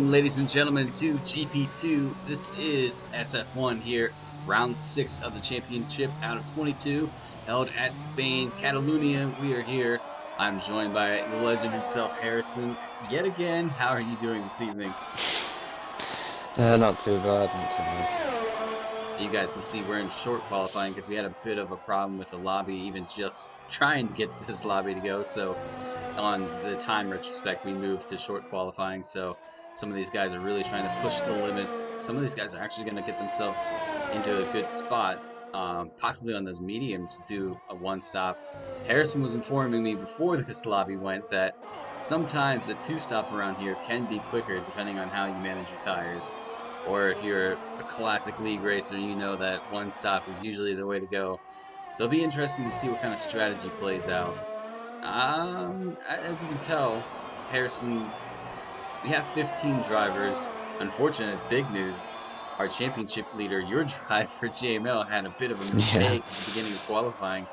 Welcome, ladies and gentlemen, to GP2. This is SF1 here, round 6 of the championship out of 22, held at Spain, Catalonia. We are here. I'm joined by the legend himself, Harrison. Yet again, how are you doing this evening? Not too bad, not too bad. You guys can see we're in short qualifying because we had a bit of a problem with the lobby, even just trying to get this lobby to go. So on the time retrospect, we moved to short qualifying. So some of these guys are really trying to push the limits. Some of these guys are actually going to get themselves into a good spot, possibly on those mediums to do a one stop. Harrison was informing me before this lobby went that sometimes a two stop around here can be quicker depending on how you manage your tires. Or if you're a classic league racer, you know that one stop is usually the way to go. So it'll be interesting to see what kind of strategy plays out. As you can tell, Harrison, we have 15 drivers. Unfortunate, big news. Our championship leader, your driver, JML, had a bit of a Yeah. mistake at the beginning of qualifying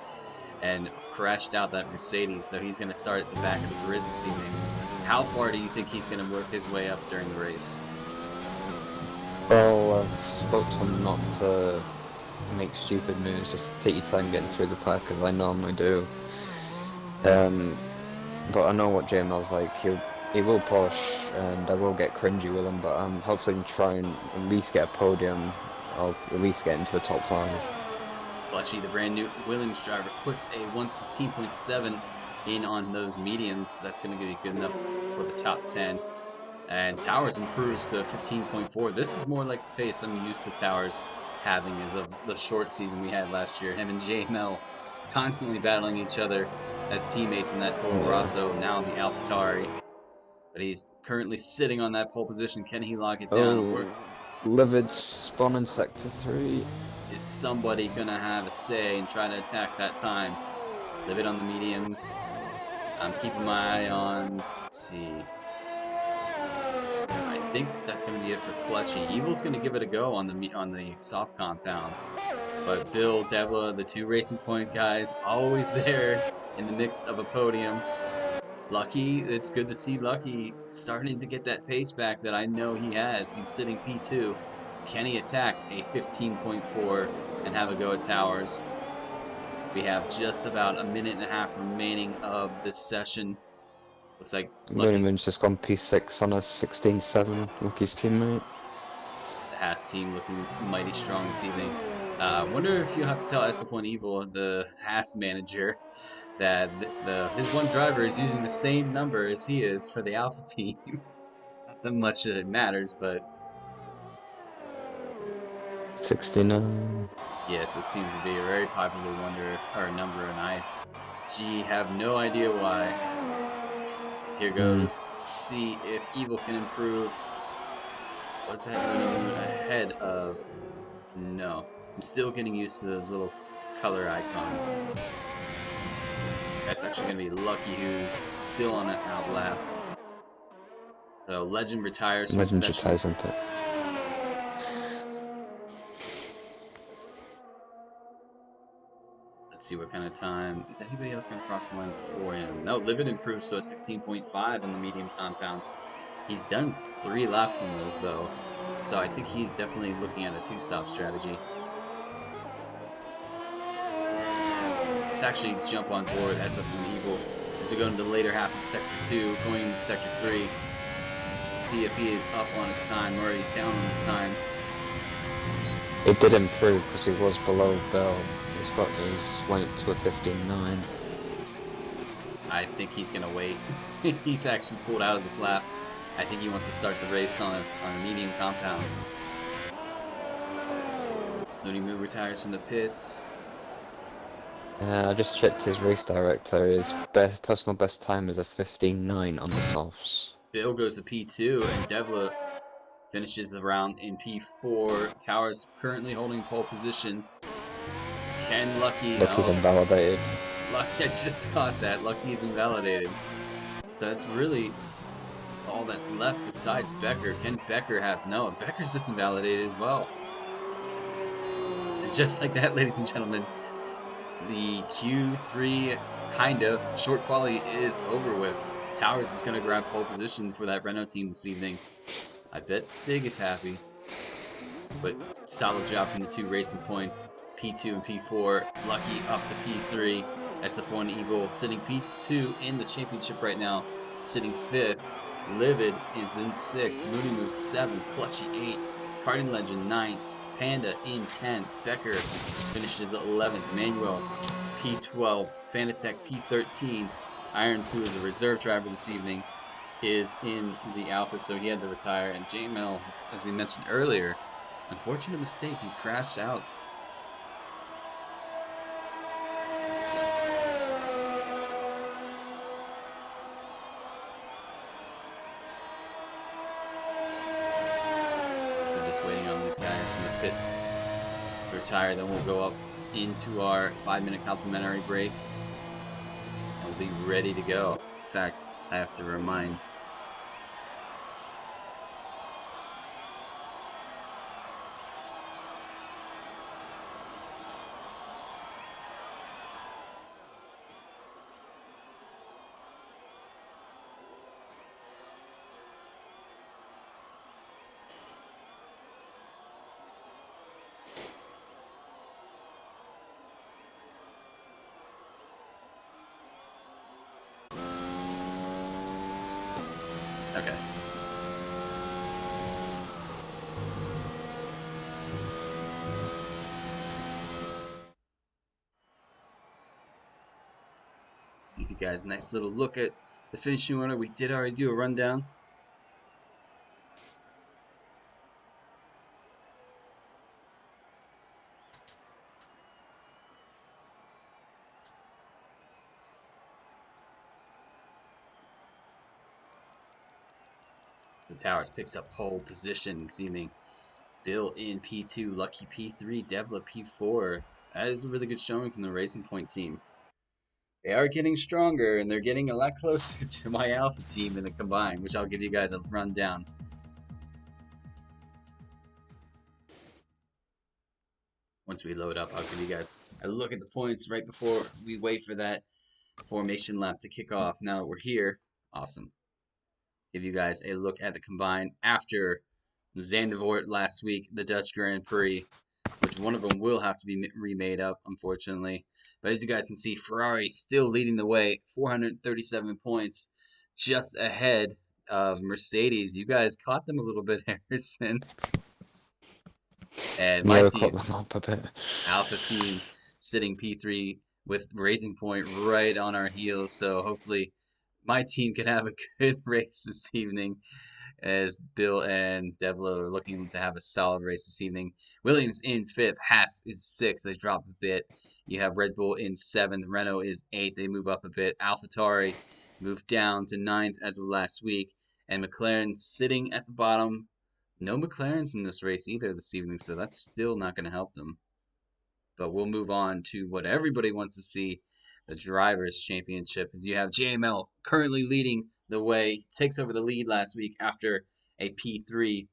and crashed out that Mercedes, so he's going to start at the back of the grid this evening. How far do you think he's going to work his way up during the race? Well, I've spoke to him not to make stupid moves, just take your time getting through the pack, as I normally do. But I know what JML's like. He will push, and I will get cringy with him, but I'm hopefully try and at least get a podium. I'll at least get into the top 5. Fletchy, the brand new Williams driver, puts a 116.7 in on those mediums. That's going to be good enough for the top 10. And Towers improves to 15.4. This is more like the pace I'm used to Towers having as of the short season we had last year. Him and JML constantly battling each other as teammates in that Toro Yeah. Rosso, now the AlphaTauri. But he's currently sitting on that pole position. Can he lock it down? Oh, Livid spawn in sector 3. Is somebody going to have a say and try to attack that time? Livid on the mediums. I'm keeping my eye on, let's see. I think that's going to be it for Clutchy. Evil's going to give it a go on the soft compound. But Bill, Devla, the two Racing Point guys, always there in the mix of a podium. Lucky, it's good to see Lucky starting to get that pace back that I know he has. He's sitting P2. Can he attack a 15.4 and have a go at Towers? We have just about a minute and a half remaining of this session. Looks like Lucky's Moonman's just gone P6 on a 16.7, Lucky's teammate. the Haas team looking mighty strong this evening. Wonder if you'll have to tell SF1 Evil, the Haas manager, that his one driver is using the same number as he is for the Alpha team. Not that much that it matters, but 69. yes, it seems to be a very popular number, and I, have no idea why. Here goes. See if Evil can improve. What's that going to ahead of? No. I'm still getting used to those little color icons. That's actually going to be Lucky, who's still on an outlap. So Legend retires from the Legend session. retires on pit. Let's see what kind of time. Is anybody else going to cross the line before him? No, Livid improves to a 16.5 on the medium compound. He's done 3 laps on those, though. So I think he's definitely looking at a two-stop strategy. Let's actually jump on board SF1 Evil as we go into the later half of Sector 2, going into Sector 3. See if he is up on his time or he's down on his time. It did improve because he was below Bell. He's went up to a 15.9. I think he's going to wait. He's actually pulled out of this lap. I think he wants to start the race on a medium compound. Looney Moo retires from the pits. I just checked his race director. His personal best time is a 15.9 on the softs. Bill goes to P2 and Devla finishes the round in P4. Towers currently holding pole position. Can Lucky... Lucky's invalidated. Lucky, I just caught that. Lucky's invalidated. So that's really all that's left besides Becker. Can Becker have... No, Becker's just invalidated as well. And just like that, ladies and gentlemen, the Q3 kind of short quali is over with. Towers is going to grab pole position for that Renault team this evening. I bet Stig is happy, but solid job from the two racing points. P2 and P4, Lucky up to P3. SF1 Evil sitting P2 in the championship right now, sitting 5th. Livid is in 6th. Looney moves 7th. Clutchy 8th. Karting Legend 9th. Panda in 10th. Becker finishes 11th. Manuel P12. Fanatec P13. Irons, who is a reserve driver this evening, is in the Alpha, so he had to retire. And JML, as we mentioned earlier, unfortunate mistake. He crashed out. So just waiting on these guys in the pits to retire. Then we'll go up into our 5-minute complimentary break and we'll be ready to go. In fact, I have to remind. Okay. Give you guys a nice little look at the finishing order. We did already do a rundown. So Towers picks up pole position this evening. Bill in P2, Lucky P3, Devla P4. That is a really good showing from the Racing Point team. They are getting stronger, and they're getting a lot closer to my Alpha team in the combined, which I'll give you guys a rundown. Once we load up, I'll give you guys a look at the points right before we wait for that formation lap to kick off. Now that we're here, awesome. Give you guys a look at the combined after Zandvoort last week, the Dutch Grand Prix, which one of them will have to be remade up, unfortunately. But as you guys can see, Ferrari still leading the way, 437 points, just ahead of Mercedes. You guys caught them a little bit, Harrison. And my Yeah, we caught team, them up a bit. Alpha Team, sitting P3 with Racing Point right on our heels. So hopefully my team can have a good race this evening as Bill and Devlo are looking to have a solid race this evening. Williams in 5th. Haas is 6th. They drop a bit. You have Red Bull in 7th. Renault is 8th. They move up a bit. AlphaTauri moved down to 9th as of last week. And McLaren sitting at the bottom. No McLarens in this race either this evening, so that's still not going to help them. But we'll move on to what everybody wants to see, the Drivers' Championship, as you have JML currently leading the way. He takes over the lead last week after a P3.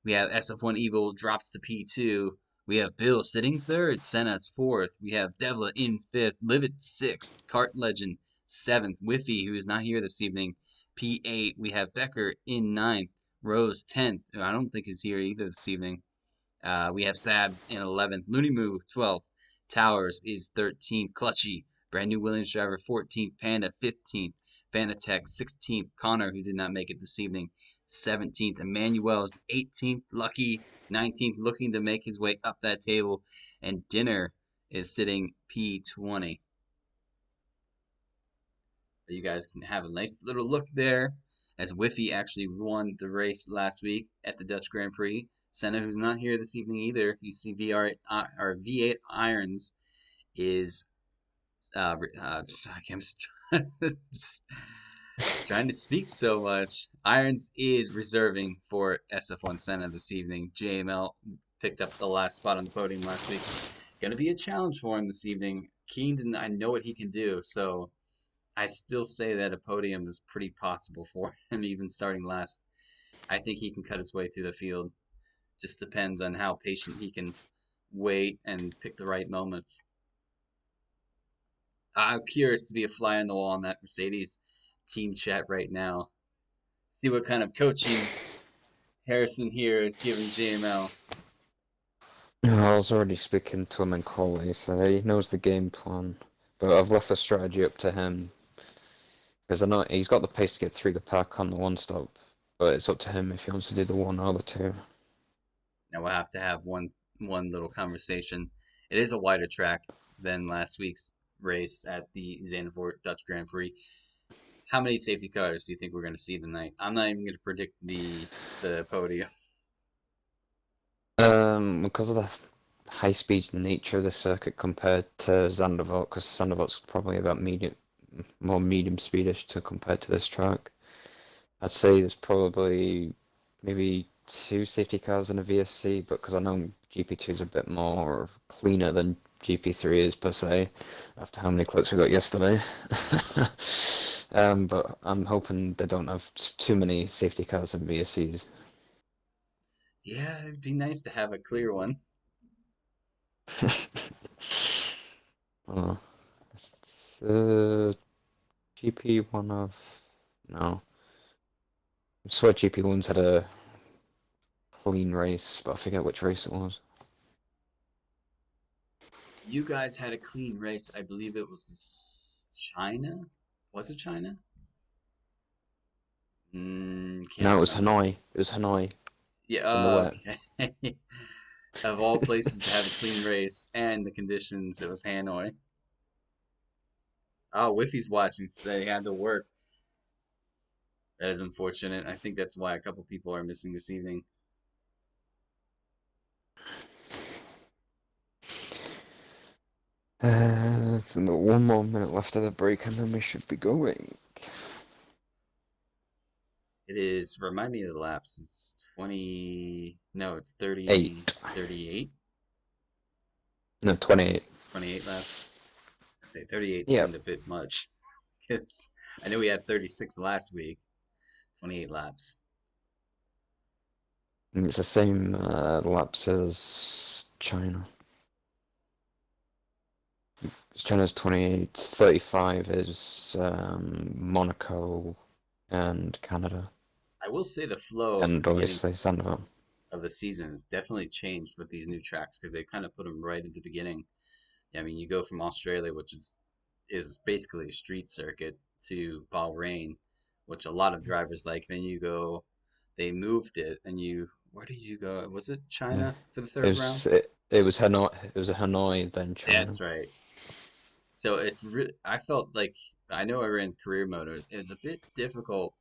We have SF1 Evil drops to P2. We have Bill sitting 3rd, Senna's 4th. We have Devla in 5th, Livid 6th, Kart Legend 7th, Whiffy, who is not here this evening, P8. We have Becker in 9th, Rose 10th, who I don't think is here either this evening. We have Sabs in 11th, Looney Moo 12th, Towers is 13th, Clutchy, brand new Williams driver 14th, Panda 15th, Fanatec 16th, Connor, who did not make it this evening, 17th, Emmanuel's 18th, Lucky 19th, looking to make his way up that table, and Dinner is sitting P20. You guys can have a nice little look there as Whiffy actually won the race last week at the Dutch Grand Prix. Senna, who's not here this evening either, you see or V8 Irons is I'm just trying to speak so much. Irons is reserving for SF1 Senna this evening. JML picked up the last spot on the podium last week. Gonna be a challenge for him this evening. Keen, I know what he can do, so I still say that a podium is pretty possible for him, even starting last. I think he can cut his way through the field. Just depends on how patient he can wait and pick the right moments. I'm curious to be a fly on the wall on that Mercedes team chat right now. See what kind of coaching Harrison here is giving JML. I was already speaking to him in quality, so he knows the game plan. But I've left the strategy up to him because I know he's got the pace to get through the pack on the one stop. But it's up to him if he wants to do the one or the two. Now we'll have to have one little conversation. It is a wider track than last week's race at the Zandvoort Dutch Grand Prix. How many safety cars do you think we're going to see tonight? I'm not even going to predict the podium. Because of the high speed nature of the circuit compared to Zandvoort, because Zandvoort's probably about more medium speedish to compared to this track. I'd say there's probably maybe two safety cars in a VSC, but because I know GP2 is a bit more cleaner than GP3 is per se, after how many clips we got yesterday. But I'm hoping they don't have too many safety cars in VSCs. Yeah, it'd be nice to have a clear one. Oh, the GP1 of no. I swear GP1's had a clean race, but I forget which race it was. You guys had a clean race. I believe it was China. Was it China? Can't No, it was remember. Hanoi. It was Hanoi Yeah, in the wet. okay. Of all places to have a clean race and the conditions, it was Hanoi. Oh, Whiffy's watching, so he had to work. That is unfortunate. I think that's why a couple people are missing this evening. One more minute left of the break, and then we should be going. It is, remind me of the laps. It's 20, no, it's 30, 8. 38, No, 28. 28 laps. I say 38 Yeah, seemed a bit much. It's, I know we had 36 last week, 28 laps. and it's the same laps as China. China's 28, 35 is Monaco and Canada, I will say the flow of the and beginning obviously Sandoval. of the season has definitely changed with these new tracks because they kind of put them right at the beginning. I mean, you go from Australia, which is basically a street circuit, to Bahrain, which a lot of drivers like. Then you go, they moved it, and you where did you go? Was it Yeah, China for the third round? it was Hanoi. It was a Hanoi then China. That's right. So it's really, I felt like I know I ran career mode. It was a bit difficult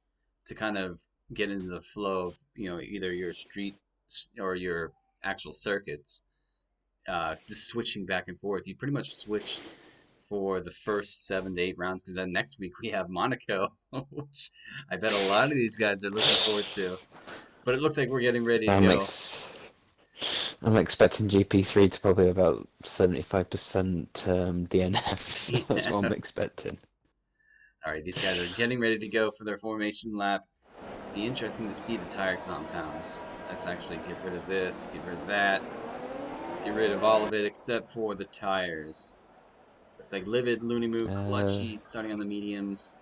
to kind of get into the flow of either your street or your actual circuits. Just switching back and forth. You pretty much switch for the first 7 to 8 rounds because then next week we have Monaco, which I bet a lot of these guys are looking forward to. But it looks like we're getting ready to I'm go. ex I'm expecting GP3 to probably about 75% DNFs. That's what I'm Yeah. expecting. All right, these guys are getting ready to go for their formation lap. Be interesting to see the tire compounds. Let's actually get rid of this, get rid of that, get rid of all of it except for the tires. Looks like Livid, Lunimu, Uh, Clutchy starting on the mediums.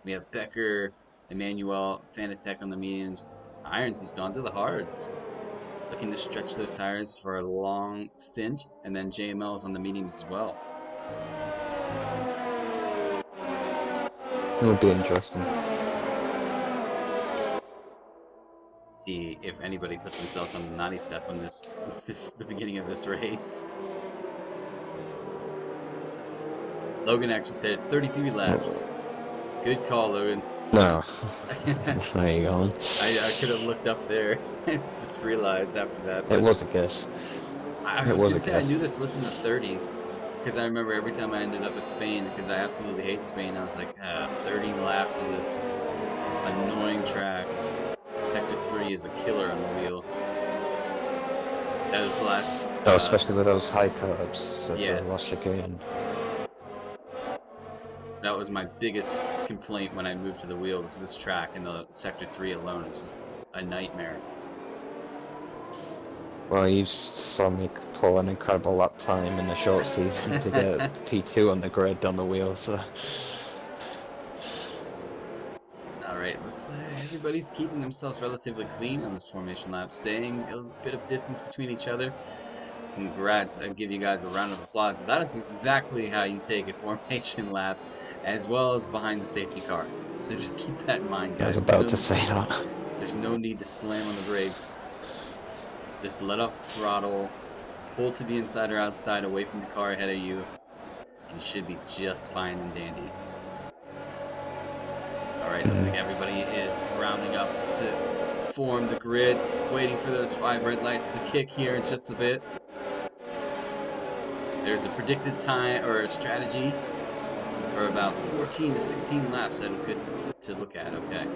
We have Becker, Emmanuel, Fanatec on the mediums. Irons has gone to the hards, looking to stretch those tires for a long stint, and then JML is on the mediums as well. it'll be interesting. See if anybody puts themselves on the naughty step on this the beginning of this race. Logan actually said it's 33 laps. Good call, Logan. No, I, there you go. I could have looked up there and just realized after that, It but was a guess. I It was was gonna a say I knew guess. this was in the 30s because I remember every time I ended up at Spain because I absolutely hate Spain. I was like, 30 laps on this annoying track. Sector 3 is a killer on the wheel. That was the last. Oh, especially with those high curbs at the last Yes, chicane. that was my biggest complaint when I moved to the wheel. This track and the Sector 3 alone is just a nightmare. Well, you saw me pull an incredible lap time in the short season to get P2 on the grid on the wheel, so... All right, everybody's keeping themselves relatively clean on this formation lap, staying a bit of distance between each other. Congrats, I give you guys a round of applause. That is exactly how you take a formation lap, as well as behind the safety car. So just keep that in mind, I was guys. about to say that. There's no need to slam on the brakes. Just let off the throttle, pull to the inside or outside away from the car ahead of you, and you should be just fine and dandy. Alright, looks like everybody is rounding up to form the grid, waiting for those 5 red lights to kick here in just a bit. There's a predicted time or a strategy for about 14 to 16 laps. That is good to look at. Okay.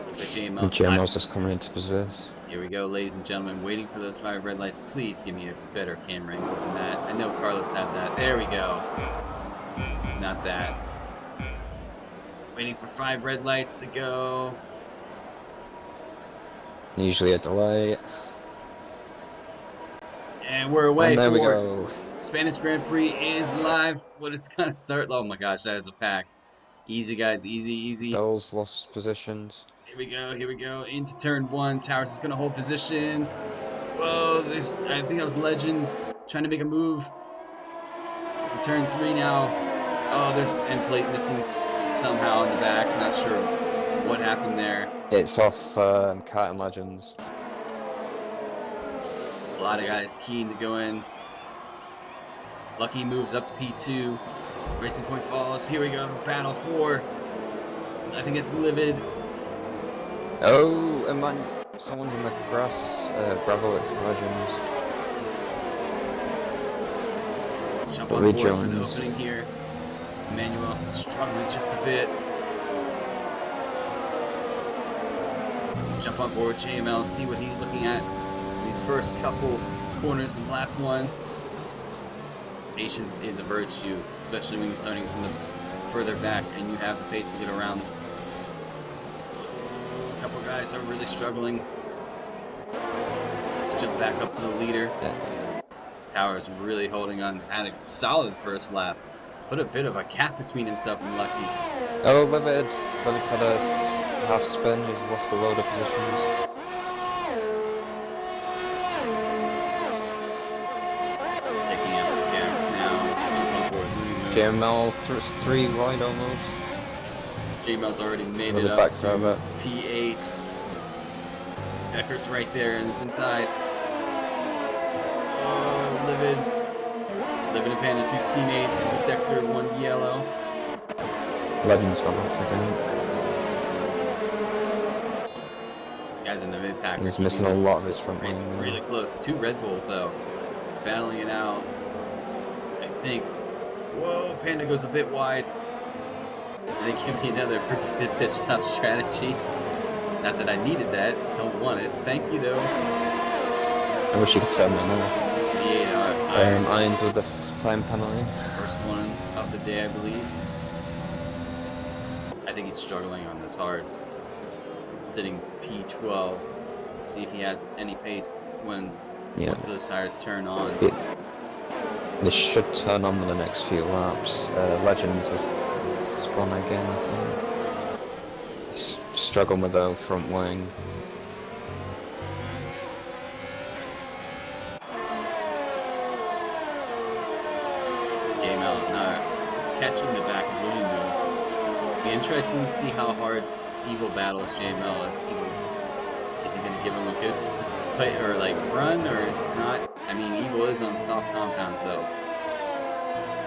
Looks like JML's JML's just coming into position. Here we go, ladies and gentlemen. Waiting for those 5 red lights. Please give me a better camera angle than that. I know Carlos had that. There we go. Not that. Waiting for 5 red lights to go. Usually a delay. And we're away. And there we go. Spanish Grand Prix is live. What it's gonna start. Oh my gosh, that is a pack. Easy, guys. Easy, easy. Bells lost positions. Here we go. Here we go. Into turn 1. Towers is gonna hold position. Whoa, I think that was Legend trying to make a move. To turn 3 now. Oh, there's end plate missing somehow in the back. Not sure what happened there. It's off Kart and Legends. A lot of guys keen to go in. Lucky moves up to P2. Racing Point follows. Here we go. Battle 4. I think it's Livid. Oh, and man, someone's in the grass. Bravo, it's Legends. Jump on board for the opening here. Emmanuel struggling just a bit. Jump on board JML, see what he's looking at. These first couple corners of lap 1. Patience is a virtue, especially when you're starting from the further back and you have the pace to get around. A couple guys are really struggling. Let's jump back up to the leader. Towers really holding on, had a solid first lap. Put a bit of a gap between himself and Lucky. Oh, Livid's had a half spin, he's lost a load of positions. Taking out the gas now. Let's jump on board. JML's 3 wide almost. JML's already made it up to P8. Becker's right there and it's inside. Oh, Livid and Panda, 2 teammates. Sector 1 yellow. Legend's gone off again. This guy's in the mid pack. He's missing a lot of his front race. Really close. 2 Red Bulls though. Battling it out. I think. Whoa, Panda goes a bit wide. And they give me another predicted pit stop strategy. Not that I needed that. Don't want it. Thank you though. I wish you could turn that off. Irons with the time penalty. First one of the day, I believe. I think he's struggling on this hards. Sitting P12. See if he has any pace once those tires turn on. This should turn on in the next few laps. Legends has spun again, I think. He's struggling with the front wing. Catching the back of William though. Be interesting to see how hard Evil battles JML. If Evil is he gonna give him a good play or like run or is it not? I mean Evil is on soft compounds though.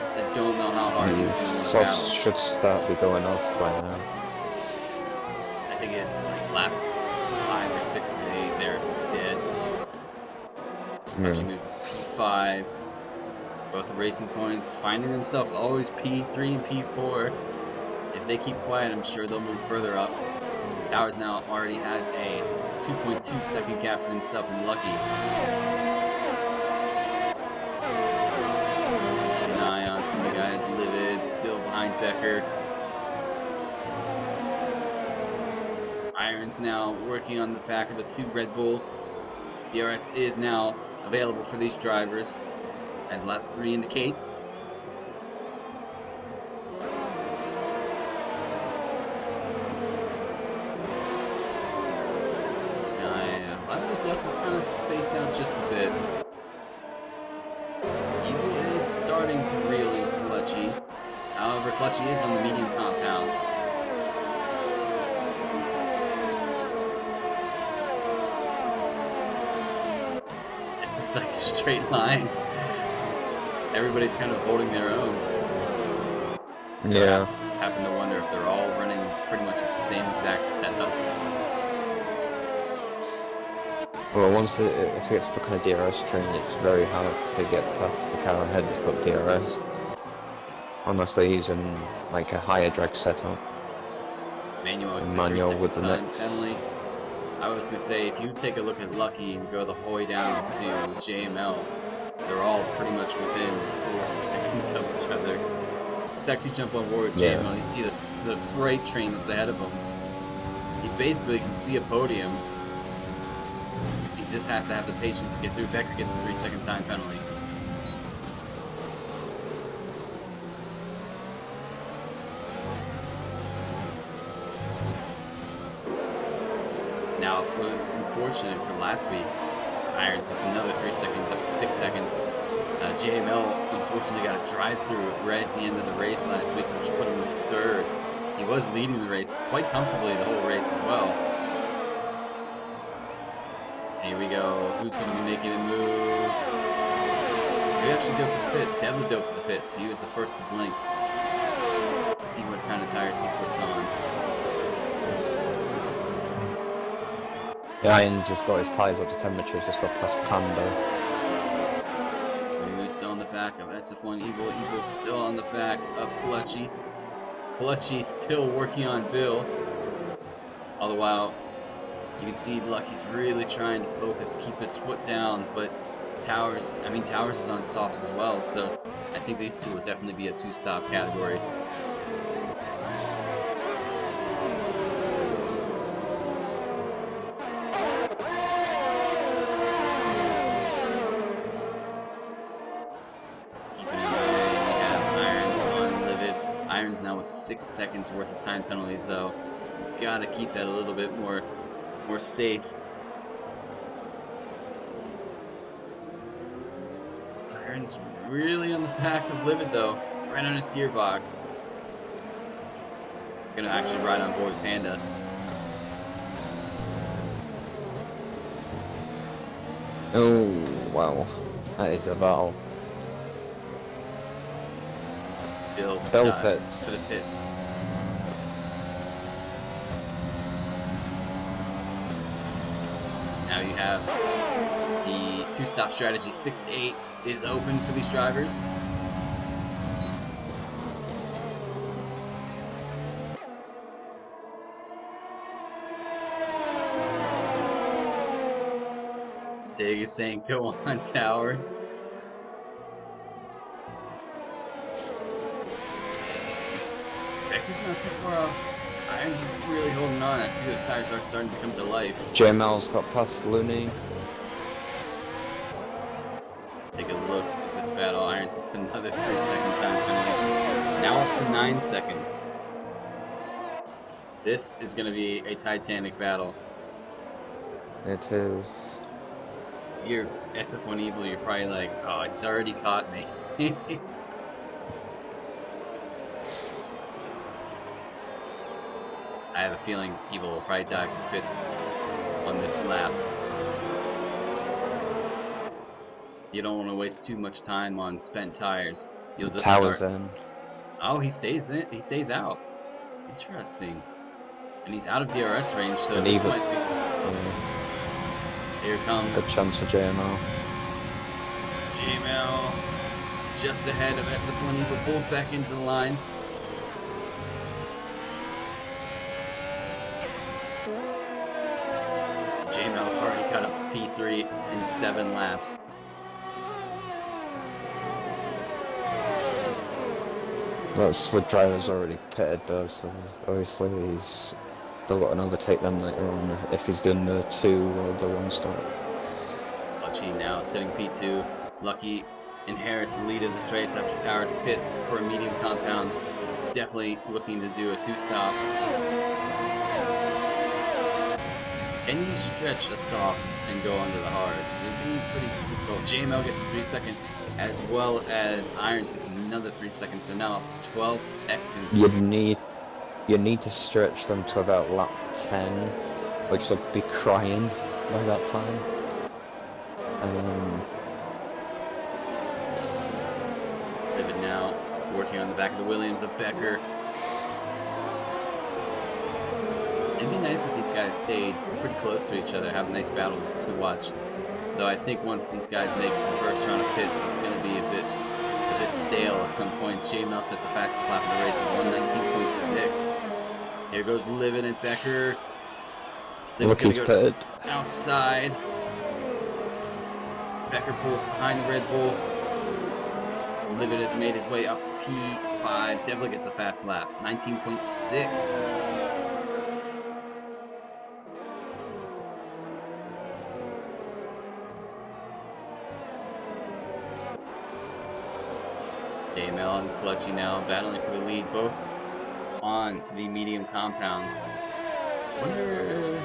So I don't know how hard he's gonna work out. Softs should start be going off by now. I think it's like lap 5 or 6 of the 8 there, it's dead. Actually moves to P5. Both racing points finding themselves always P3 and P4. If they keep quiet, I'm sure they'll move further up. Towers now already has a 2.2 second gap to himself and Lucky. Keep an eye on some of the guys. Livid still behind Becker. Irons now working on the back of the 2 Red Bulls. DRS is now available for these drivers, as lap 3 indicates. kind of spaced out just a bit. Evil is starting to reel in Clutchy. However, Clutchy is on the medium compound. It's just like a straight line. Everybody's kind of holding their own. Yeah. Happen to wonder if they're all running pretty much the same exact setup. Well, if it gets stuck on a DRS train, it's very hard to get past the car ahead that's got DRS. Unless they're using like a higher drag setup. Manual with the next next. I was gonna say, if you take a look at Lucky and go the whole way down to JML, they're all pretty much within 4 seconds of each other. Let's actually jump on board with JML. You see the freight train that's ahead of him. He basically can see a podium. He just has to have the patience to get through. Becker gets a 3-second time penalty. Now, unfortunate for last week, Irons gets another 3 seconds, up to 6 seconds. JML unfortunately got a drive-through right at the end of the race last week, which put him in 3rd. He was leading the race quite comfortably the whole race as well. Here we go. Who's going to be making a move? Who actually dove for the pits? Devlin dove for the pits. He was the first to blink. Let's see what kind of tires he puts on. Yeah, Ian's just got his tyres up to temperature. He's just got past Panda. He's still on the back of SF1 Evil. Evil's still on the back of Clutchy. Clutchy still working on Bill. All the while, you can see Lucky's really trying to focus, keep his foot down, but Towers is on softs as well, so I think these two will definitely be a 2-stop category. Now with 6 seconds worth of time penalties, though. He's got to keep that a little bit more safe. Iron's really on the back of Livid, though. Right on his gearbox. Gonna actually ride on board with Panda. Oh, wow. That is a battle. Bill pits for the pits. Now you have the 2-stop strategy. 6 to 8 is open for these drivers. Stig is saying, "Go on, Towers." Becker's not too far off. Irons is really holding on. I think those tires are starting to come to life. JML's got past Looney. Take a look at this battle. Irons gets another 3-second time penalty. Now up to 9 seconds. This is going to be a titanic battle. It is. You're SF1 Evil, you're probably like, oh, it's already caught me. I have a feeling Evil will probably dive to the pits on this lap. You don't want to waste too much time on spent tires. You'll just Towers start. in. Oh, he stays in. He stays out. Interesting. And he's out of DRS range, so this might be. Here comes. Good chance for JML. JML just ahead of SS1 Evil, pulls back into the line. So JML's already cut up to P3 in 7 laps. That's what drivers already pitted though, so obviously he's still got an overtake them later on if he's doing the 2 or the 1 stop. Lucky now sitting P2. Lucky inherits the lead of this race after Towers pits for a medium compound. Definitely looking to do a 2-stop. Can you stretch a soft and go under the hards? It'd be pretty difficult. JML gets a 3 second, as well as Irons gets another 3 seconds, so now up to 12 seconds. You need to stretch them to about lap 10, which they'll be crying by that time. David now working on the back of the Williams of Becker. It'd be nice if these guys stayed pretty close to each other, have a nice battle to watch. Though I think once these guys make the first round of pits, it's going to be a bit stale at some points. JML sets the fastest lap of the race at 119.6. Here goes Livid and Becker. Look, he's pitted. Outside. Becker pulls behind the Red Bull. Livid has made his way up to P5. Definitely gets a fast lap. 19.6. JML and Clutchy now battling for the lead, both on the medium compound. Wonder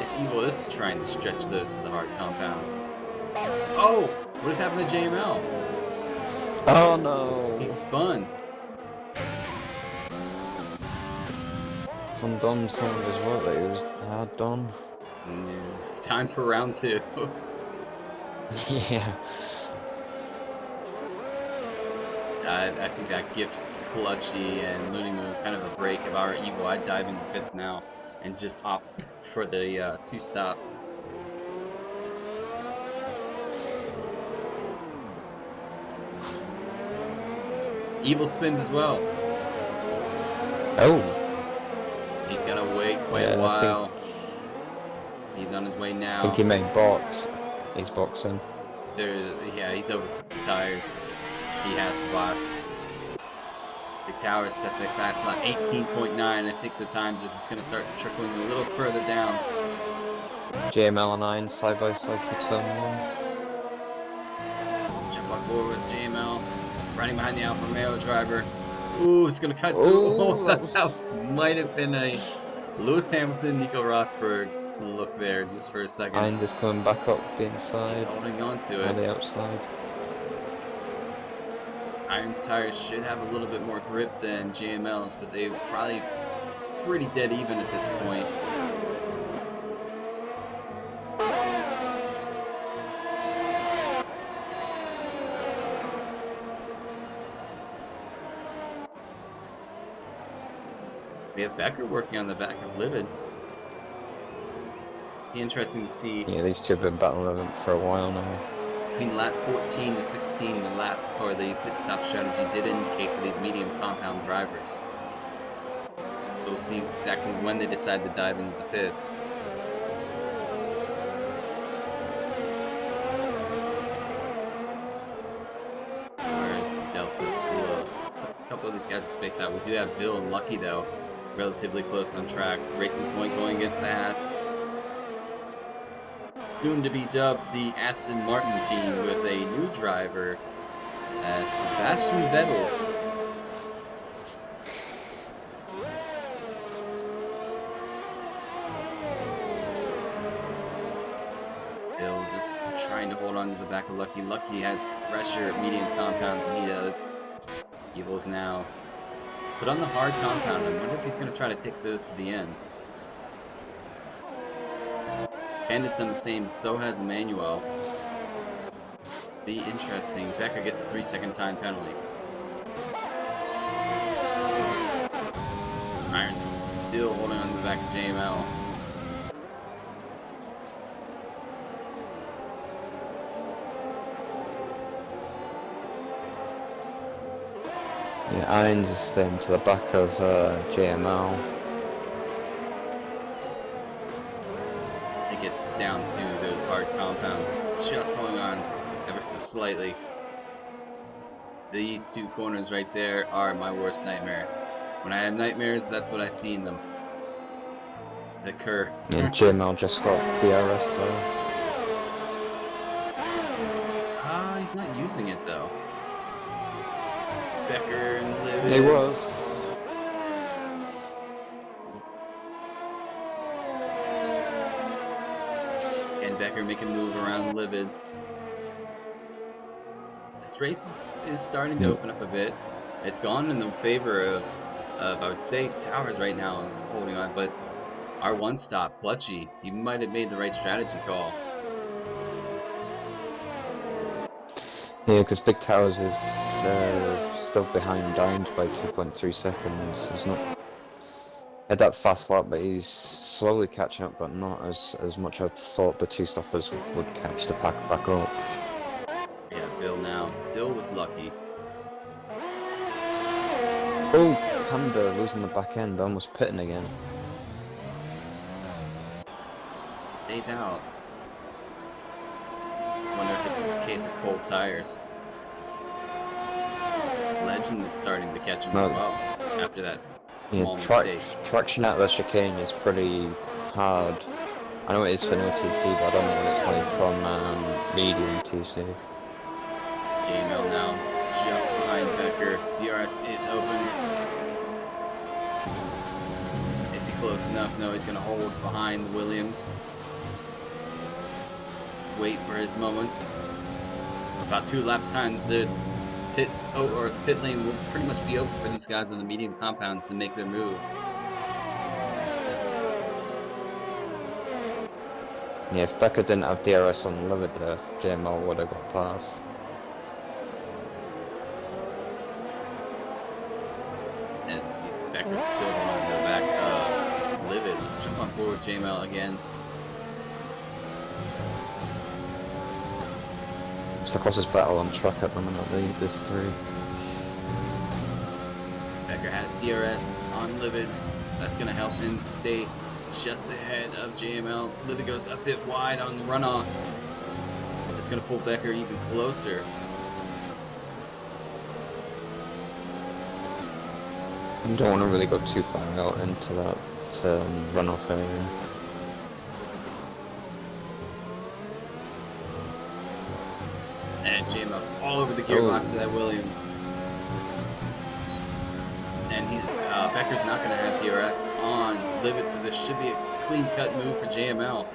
if Evil is trying to stretch those to the hard compound. Oh! What has happened to JML? Oh no! He spun. Some done some of his work that he had done. Time for round 2. Yeah. I think that gives Clutchy and Looney Moon kind of a break. If I were Evil, I'd dive into pits now and just opt for the 2-stop. Evil spins as well. Oh. He's gonna wait quite a while. He's on his way now. I think he made box. He's boxing. Yeah, he's over the tires. He has the box. Big Towers sets a fast lap, 18.9. I think the times are just going to start trickling a little further down. JML and Irons side by side for turn 1. Jump on board with JML. Running behind the Alfa Romeo driver. Ooh, it's going to cut through. Oh, that might have been a Lewis Hamilton, Nico Rosberg look there just for a second. Irons is coming back up the inside. He's holding on to it. On the outside. Irons tires should have a little bit more grip than JML's, but they're probably pretty dead even at this point. We have Becker working on the back of Livid. Be interesting to see. Yeah, these two have been battling for a while now. Between lap 14 to 16, the pit stop strategy did indicate for these medium compound drivers. So we'll see exactly when they decide to dive into the pits. Where's the Delta Close? A couple of these guys are spaced out. We do have Bill and Lucky though, relatively close on track. Racing Point going against the Haas. Soon to be dubbed the Aston Martin team with a new driver as Sebastian Vettel. Bill just trying to hold on to the back of Lucky. Lucky has fresher medium compounds than he does. Evil's now put on the hard compound. I wonder if he's going to try to take those to the end. Ken has done the same, so has Emmanuel. Be interesting. Becker gets a 3-second time penalty. Irons still holding on to the back of JML. Yeah, Irons is staying to the back of JML. Gets down to those hard compounds, just holding on ever so slightly. These two corners right there are my worst nightmare. When I have nightmares, that's what I see in them. The curve. Yeah, JML just got DRS though. Ah, he's not using it though. Becker and Livid. He was. make a move around Livid. This race is starting to open up a bit. It's gone in the favor of I would say Towers right now is holding on, but our one stop, Clutchy, he might have made the right strategy call. Yeah, because Big Towers is still behind Irons by 2.3 seconds. He's not had that fast lap, but he's slowly catching up, but not as much. I thought the two stoppers would catch the pack back up. We have Bill now, still with Lucky. Oh, Panda losing the back end, almost pitting again. Stays out. Wonder if it's just a case of cold tires. Legend is starting to catch him as well after that small mistake. Traction out of the chicane is pretty hard. I know it is for no TC, but I don't know what it's like on medium TC. JML now just behind Becker. DRS is open. Is he close enough? No, he's going to hold behind Williams. Wait for his moment. About 2 laps time, the pit lane will pretty much be open for these guys on the medium compounds to make their move. Yeah, if Becker didn't have DRS on Livid there, JML would have got past. As Becker's still on the back of Livid. Let's jump on board with JML again. It's the closest battle on track at the minute, there's 3. Becker has DRS on Livid. That's going to help him stay just ahead of JML. Livid goes a bit wide on the runoff. It's going to pull Becker even closer. You don't want to really go too far out into that runoff area. And JML's all over the gearbox of that Williams. And Becker's not going to have DRS on Livid, so this should be a clean-cut move for JML.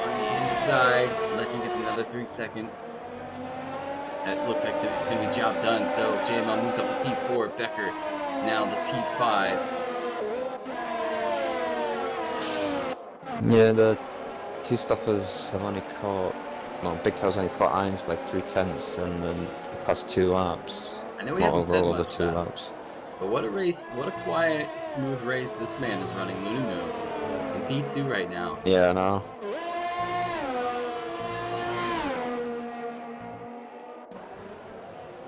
On the inside, Legend gets another 3 second. That looks like it's going to be job done, so JML moves up to P4, Becker now the P5. Yeah, the two stoppers have only caught, well, Big Tail's only caught Irons by 3/10, and then past 2 laps. I know we haven't said overall much the 2 about it, laps. but what a race, what a quiet, smooth race this man is running. Lunu in P2 right now. Yeah, I know.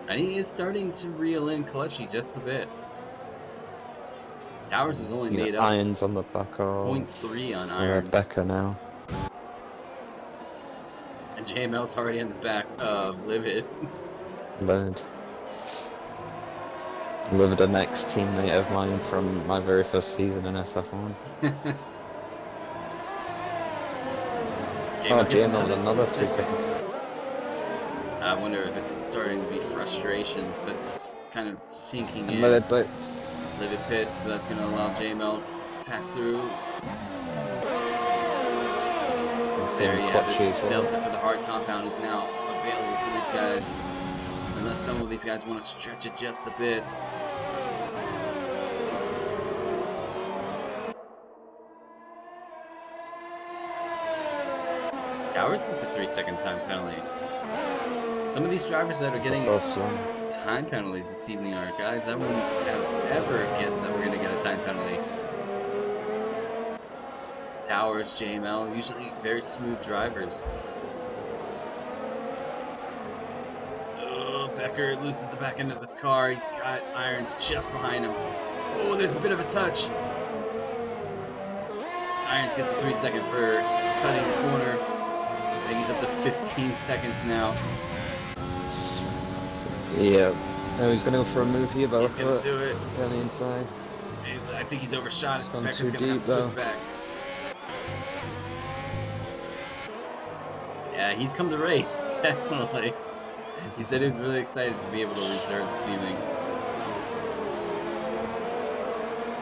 And he is starting to reel in Clutchy just a bit. Towers has only made up Irons on the back of 0.3 on Irons. Becker now. And JML's already in the back of Livid. Livid, an ex-teammate of mine from my very first season in SF1. JML with another 3 seconds. I wonder if it's starting to be frustration, but it's kind of sinking in. Livid blitz. Livid pits, so that's going to allow JML to pass through. There you have it. Delta for the hard compound is now available for these guys. Unless some of these guys want to stretch it just a bit. Towers gets a 3-second time penalty. Some of these drivers that are getting time penalties this evening are guys I wouldn't have ever guessed that we're going to get a time penalty. Towers, JML, usually very smooth drivers. Oh, Becker loses the back end of his car. He's got Irons just behind him. Oh, there's a bit of a touch. Irons gets a 3-second for cutting the corner. I think he's up to 15 seconds now. Yeah. No, he's going to go for a move here, but he's going to do it. Down the inside. I think he's overshot it. Becker's going to have to switch back. Yeah, he's come to race, definitely. He said he was really excited to be able to reserve this evening.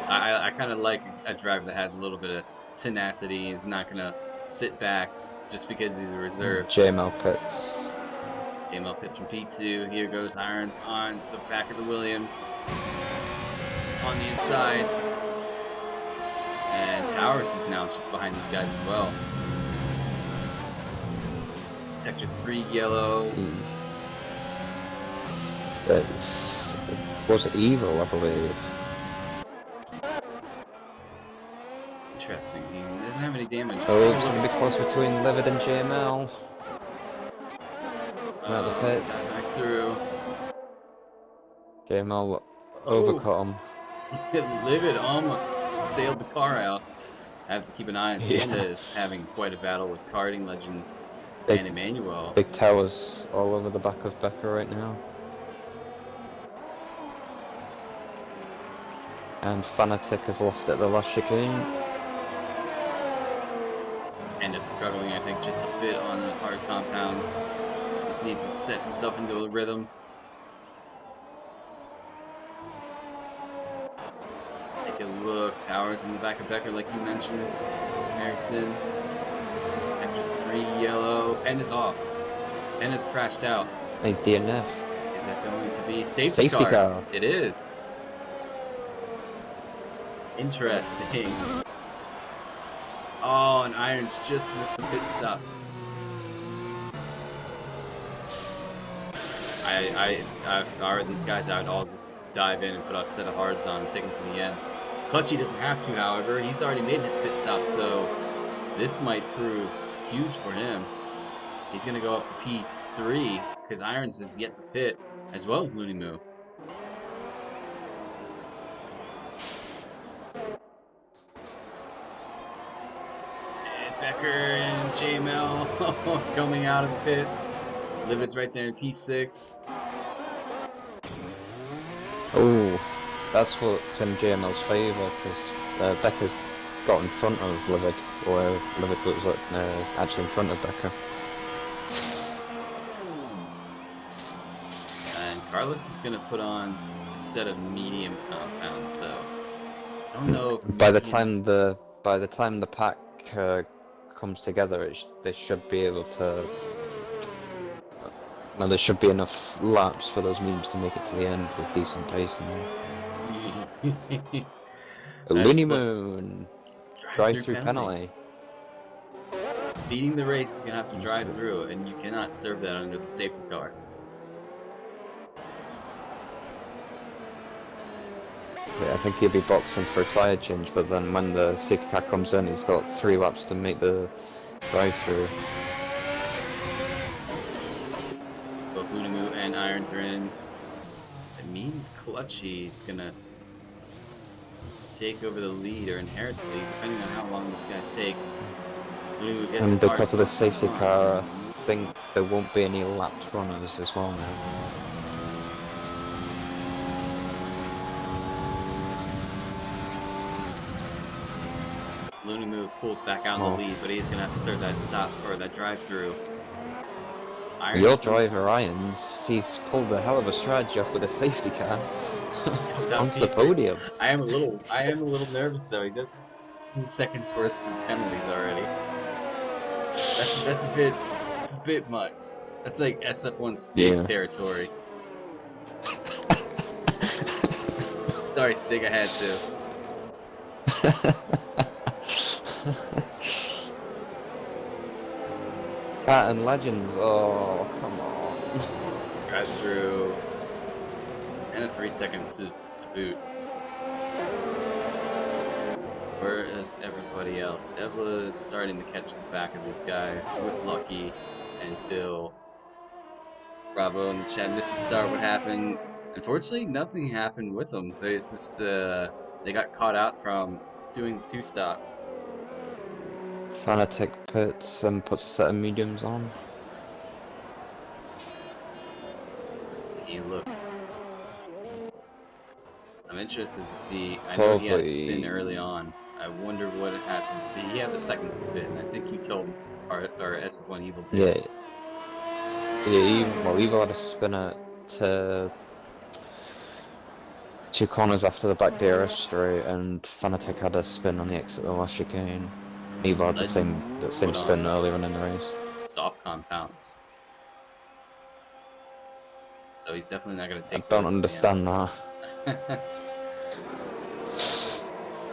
I kind of like a driver that has a little bit of tenacity. He's not going to sit back just because he's a reserve. JML pits. JML pits from P2. Here goes Irons on the back of the Williams. On the inside. And Towers is now just behind these guys as well. Sector 3 yellow. Was it Evil, I believe? Interesting. He doesn't have any damage. Oh, it's going to be close between Livid and JML. Out the pits. Back through. JML overcut him. Livid almost sailed the car out. I have to keep an eye on Panda is having quite a battle with karting legend and Emmanuel. Big towers all over the back of Becker right now. And Fanatic has lost it the last chicane. And is struggling, I think, just a bit on those hard compounds. Just needs to set himself into a rhythm. Take a look. Towers in the back of Becker, like you mentioned. Harrison. Sector 3 yellow. Pen is off. Pen has crashed out. He's DNF. Is that going to be safety car? It is. Interesting. Oh, and Irons just missed the pit stop. If I were these guys, I would all just dive in and put a set of hards on and take them to the end. Clutchy doesn't have to, however. He's already made his pit stop, so this might prove huge for him. He's going to go up to P3 because Irons is yet to pit, as well as Looney Moo. Becker and JML coming out of the pits. Livid's right there in P6. Oh, that's what's in JML's favour, because Becker's got in front of Livid, or Livid was actually in front of Becker. And Carlos is going to put on a set of medium compounds, though. I don't know if by the time the pack comes together, they should be able to. Well, there should be enough laps for those mediums to make it to the end with decent pacing. Looney Moon drive-through penalty. Beating the race is gonna have to drive through, and you cannot serve that under the safety car. I think he'll be boxing for a tyre change, but then when the safety car comes in, he's got 3 laps to make the drive-through. So both Looney Moo and Irons are in. It means Clutchy is gonna take over the lead or inherit the lead, depending on how long these guys take. Looney Moo gets and because of the safety car, I think there won't be any lapped runners as well now. Looney Moo pulls back out in the lead, but he's gonna have to serve that stop or that drive-through. Your driver Irons, he's pulled a hell of a strategy off with a safety car onto the podium. I am a little nervous though. He does have 2 seconds worth of penalties already. That's a bit much. That's like SF1 Stig territory. Sorry, Stig, I had to. Cat and Legends, oh come on. Drive through. And a 3 second to boot. Where is everybody else? Devla is starting to catch the back of these guys with Lucky and Bill. Bravo in the chat. Missed the start. What happened? Unfortunately, nothing happened with them. It's just they got caught out from doing the 2-stop. Fanatic puts a set of mediums on. You look. I'm interested to see. I know he had a spin early on. I wonder what happened. Did he have a second spin? I think you told our SF1 Evil did. Yeah, Evil had a spin at 2 corners after the back DRS straight, and Fanatic had a spin on the exit of the last chicane. Neither had Legends the same put spin on earlier on in the race. soft compounds. So he's definitely not going to I take don't those to the end. understand that.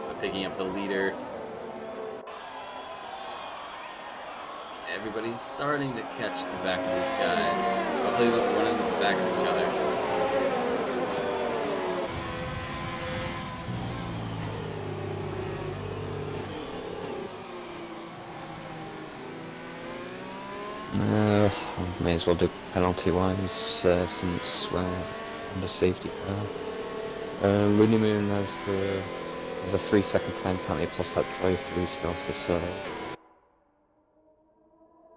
But picking up the leader. Everybody's starting to catch the back of these guys. Hopefully they don't run into the back of each other. May as well do penalty-wise since we're under safety car. Looney Moon has a 3-second time penalty plus that drive-through still has to serve.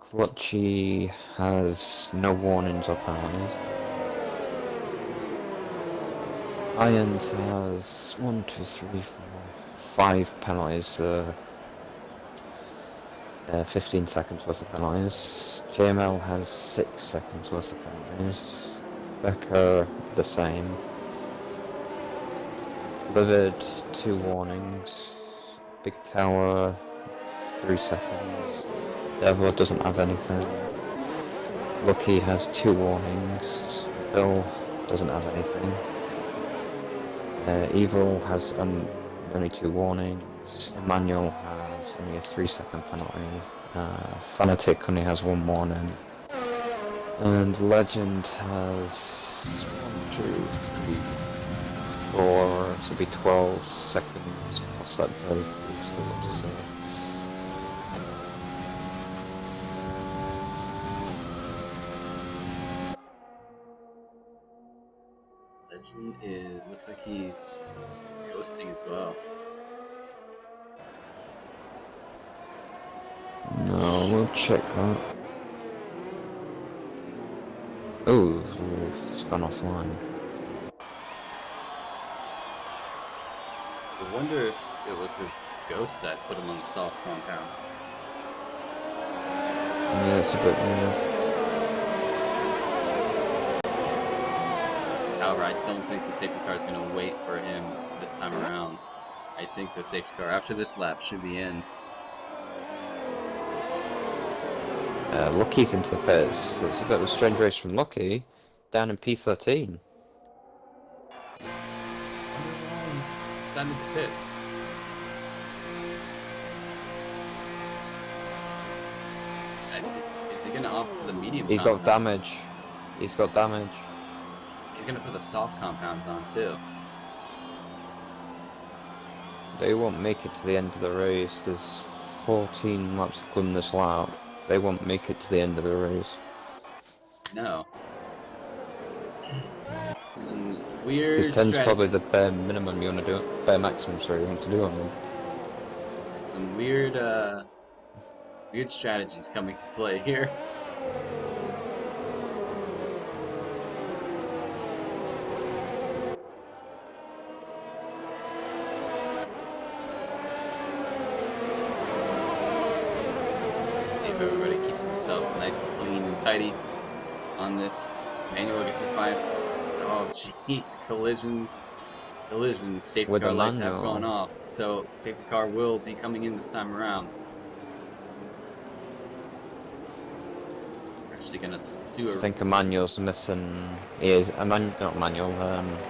Clutchy has no warnings or penalties. Irons has 1, 2, 3, 4, 5 penalties. 15 seconds worth of penalties. JML has 6 seconds worth of penalties. Becker the same. Livid 2 warnings. Big Tower 3 seconds. Devo doesn't have anything. Lucky has 2 warnings. Bill doesn't have anything. Evil has only 2 warnings. Emmanuel has only a 3-second penalty. Fanatic only has 1 warning. And Legend has 1, 2, 3, 4, so it'll be 12 seconds plus that drive still got to serve. Legend looks like he's ghosting as well. No, we'll check that. Oh, it's gone offline. I wonder if it was his ghost that put him on the soft compound. Yeah, it's a bit weird. However, I don't think the safety car is going to wait for him this time around. I think the safety car after this lap should be in. Lucky's into the pits. It's a bit of a strange race from Lucky, down in P13. He's decided to pit. Is he going to opt for the medium He's got compounds? damage. He's got damage. He's going to put the soft compounds on too. They won't make it to the end of the race. There's 14 laps to go in this lap. They won't make it to the end of the race. No. Some weird Because 10's probably the strategies. bare minimum you want to do, bare maximum, sorry, you want to do on them. Some weird strategies coming to play here. See if everybody keeps themselves nice and clean and tidy on this. Manuel gets a 5. Oh, jeez. Collisions. Safety With car the lights have manual. gone off, so safety car will be coming in this time around. We're actually gonna do I a. think Emmanuel's missing. He is. Not Emmanuel.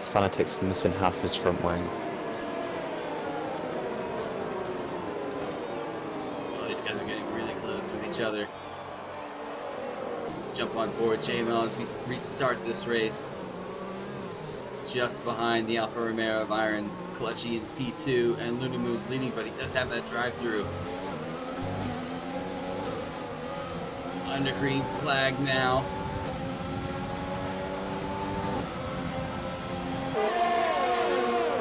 Fanatic's missing half his front wing. Oh, these guys are getting really close with each other. Let's jump on board JML as we restart this race. Just behind the Alfa Romeo of Irons, Clutchy in P2, and Lunamu's leading, but he does have that drive-through. Under green flag now.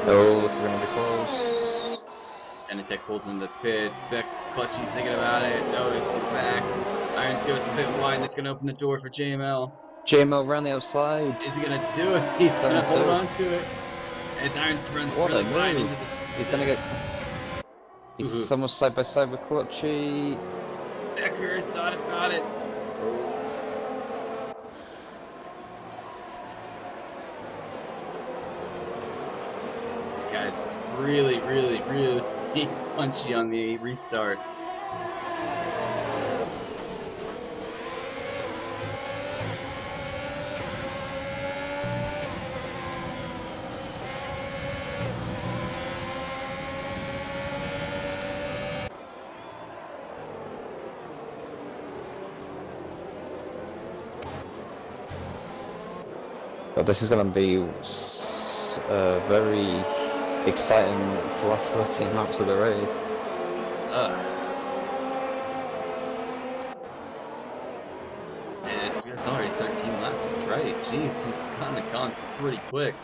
Oh, this is going to be close. Benetech pulls in the pits. Clutchy's thinking about it. Oh, he pulls back. Irons goes a bit wide. That's going to open the door for JML. JML around the outside. Is he going to do it? He's going to hold on to it. As Irons runs really wide into the... He's going to get... He's almost side by side with Clutchy. Becker has thought about it. This guy's really punchy on the restart. God, this is going to be very exciting for the last 13 laps of the race. Ugh. And it's already 13 laps, that's right. Jeez, it's kind of gone pretty quick.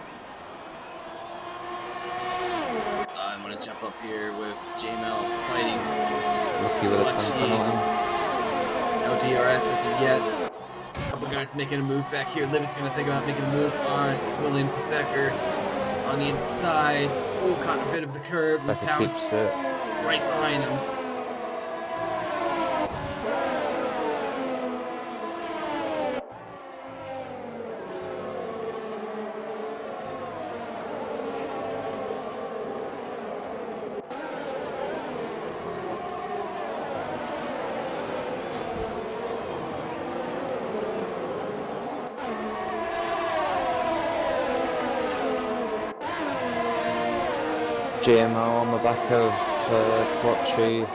I'm going to jump up here with JML fighting Lucky with a time Clutchy. penalty. No DRS as of yet. A couple guys making a move back here. Livet's going to think about making a move on Williams and Becker on the inside. Oh, caught a bit of the curb. Becker Towers keeps it. right behind him. GMO on the back of Clutchy.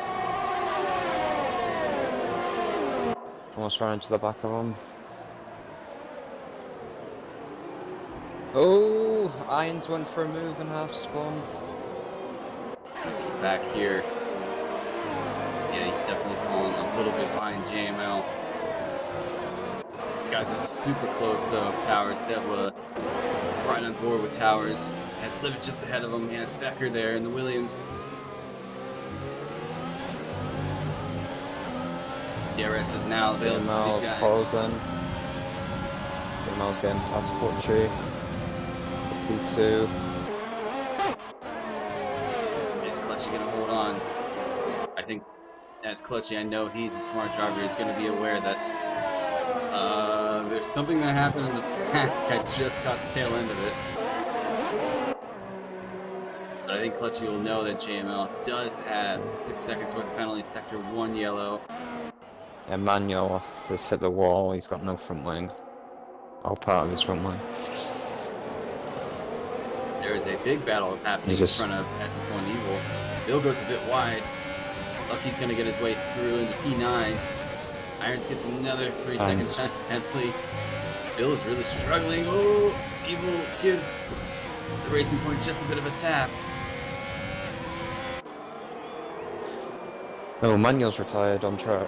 Almost ran into the back of him. Oh, Irons went for a move and half spun. Back here. Yeah, he's definitely fallen a little bit behind JML. These guys are super close though. Towers, Debla is right on board with Towers. Has Livet just ahead of him. He has Becker there in the Williams. DRS is now available for these guys. Closing. GML's getting past Clutchy. GP2. Is Clutchy gonna hold on? I think as Clutchy, I know he's a smart driver. He's gonna be aware that there's something that happened in the pack. I just got the tail end of it. But I think Clutchy will know that JML does have 6 seconds worth of penalties, sector 1 yellow. Yeah, Manuel has hit the wall, he's got no front wing. Or part of his front wing. There is a big battle happening in front of S1 Evil. Bill goes a bit wide. Lucky's gonna get his way through into P9. Irons gets another 3 second penalty. Bill is really struggling. Oh, Evil gives the Racing Point just a bit of a tap. Oh, Manuel's retired on track.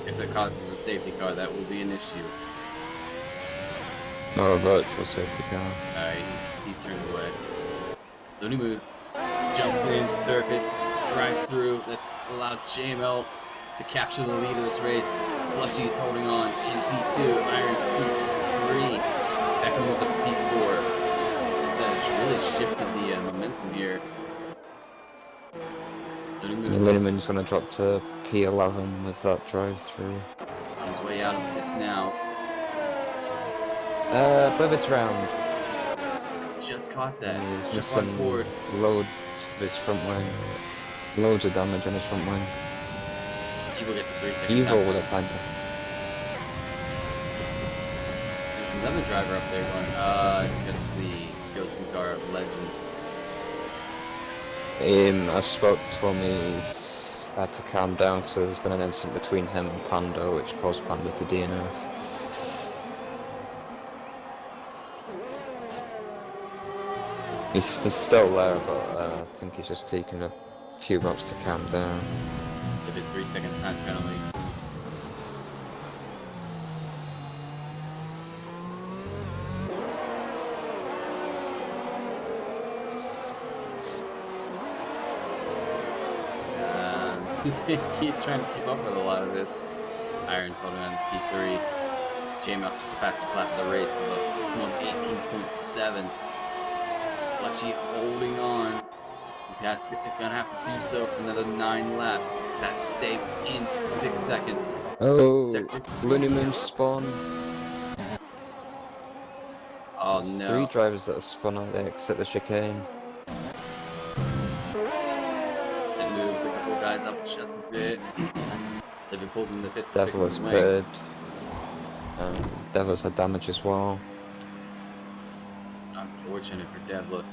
If it causes a safety car, that will be an issue. Not a virtual safety car. He's turned away. Looney moves, jumps into surface, drive through. That's allowed JML to capture the lead of this race. Clutchy is holding on in P2. Irons P3. Becker moves up to P4. That's really shifted the momentum here. Linneman's going to drop to P11 with that drive through. On his way out of the pits now. Livet's round. Just caught that. He's Just on board. Loads of his front wing. Loads of damage on his front wing. Evil gets a 3 second Evil time. would have timed There's another driver up there going, I think that's the ghosting car of Legend. I spoke to him, he's had to calm down because there's been an incident between him and Panda which caused Panda to DNF. He's still there, but I think he's just taking a few laps to calm down. Give it 3 second time penalty. Just keep trying to keep up with a lot of this. Irons holding on to P3. JML sits fastest lap of the race with a 18.7. Clutchy holding on. He's gonna have to do so for another 9 laps. He has to stay within 6 seconds. Oh, Looney Moon spawn. Oh, Oh There's three no. drivers that have spun out the exit the chicane. It moves a couple guys up just a bit. Liverpool's in the pits to fix his Devil wing. pitted. Devil's had damage as well. Unfortunate for Devla.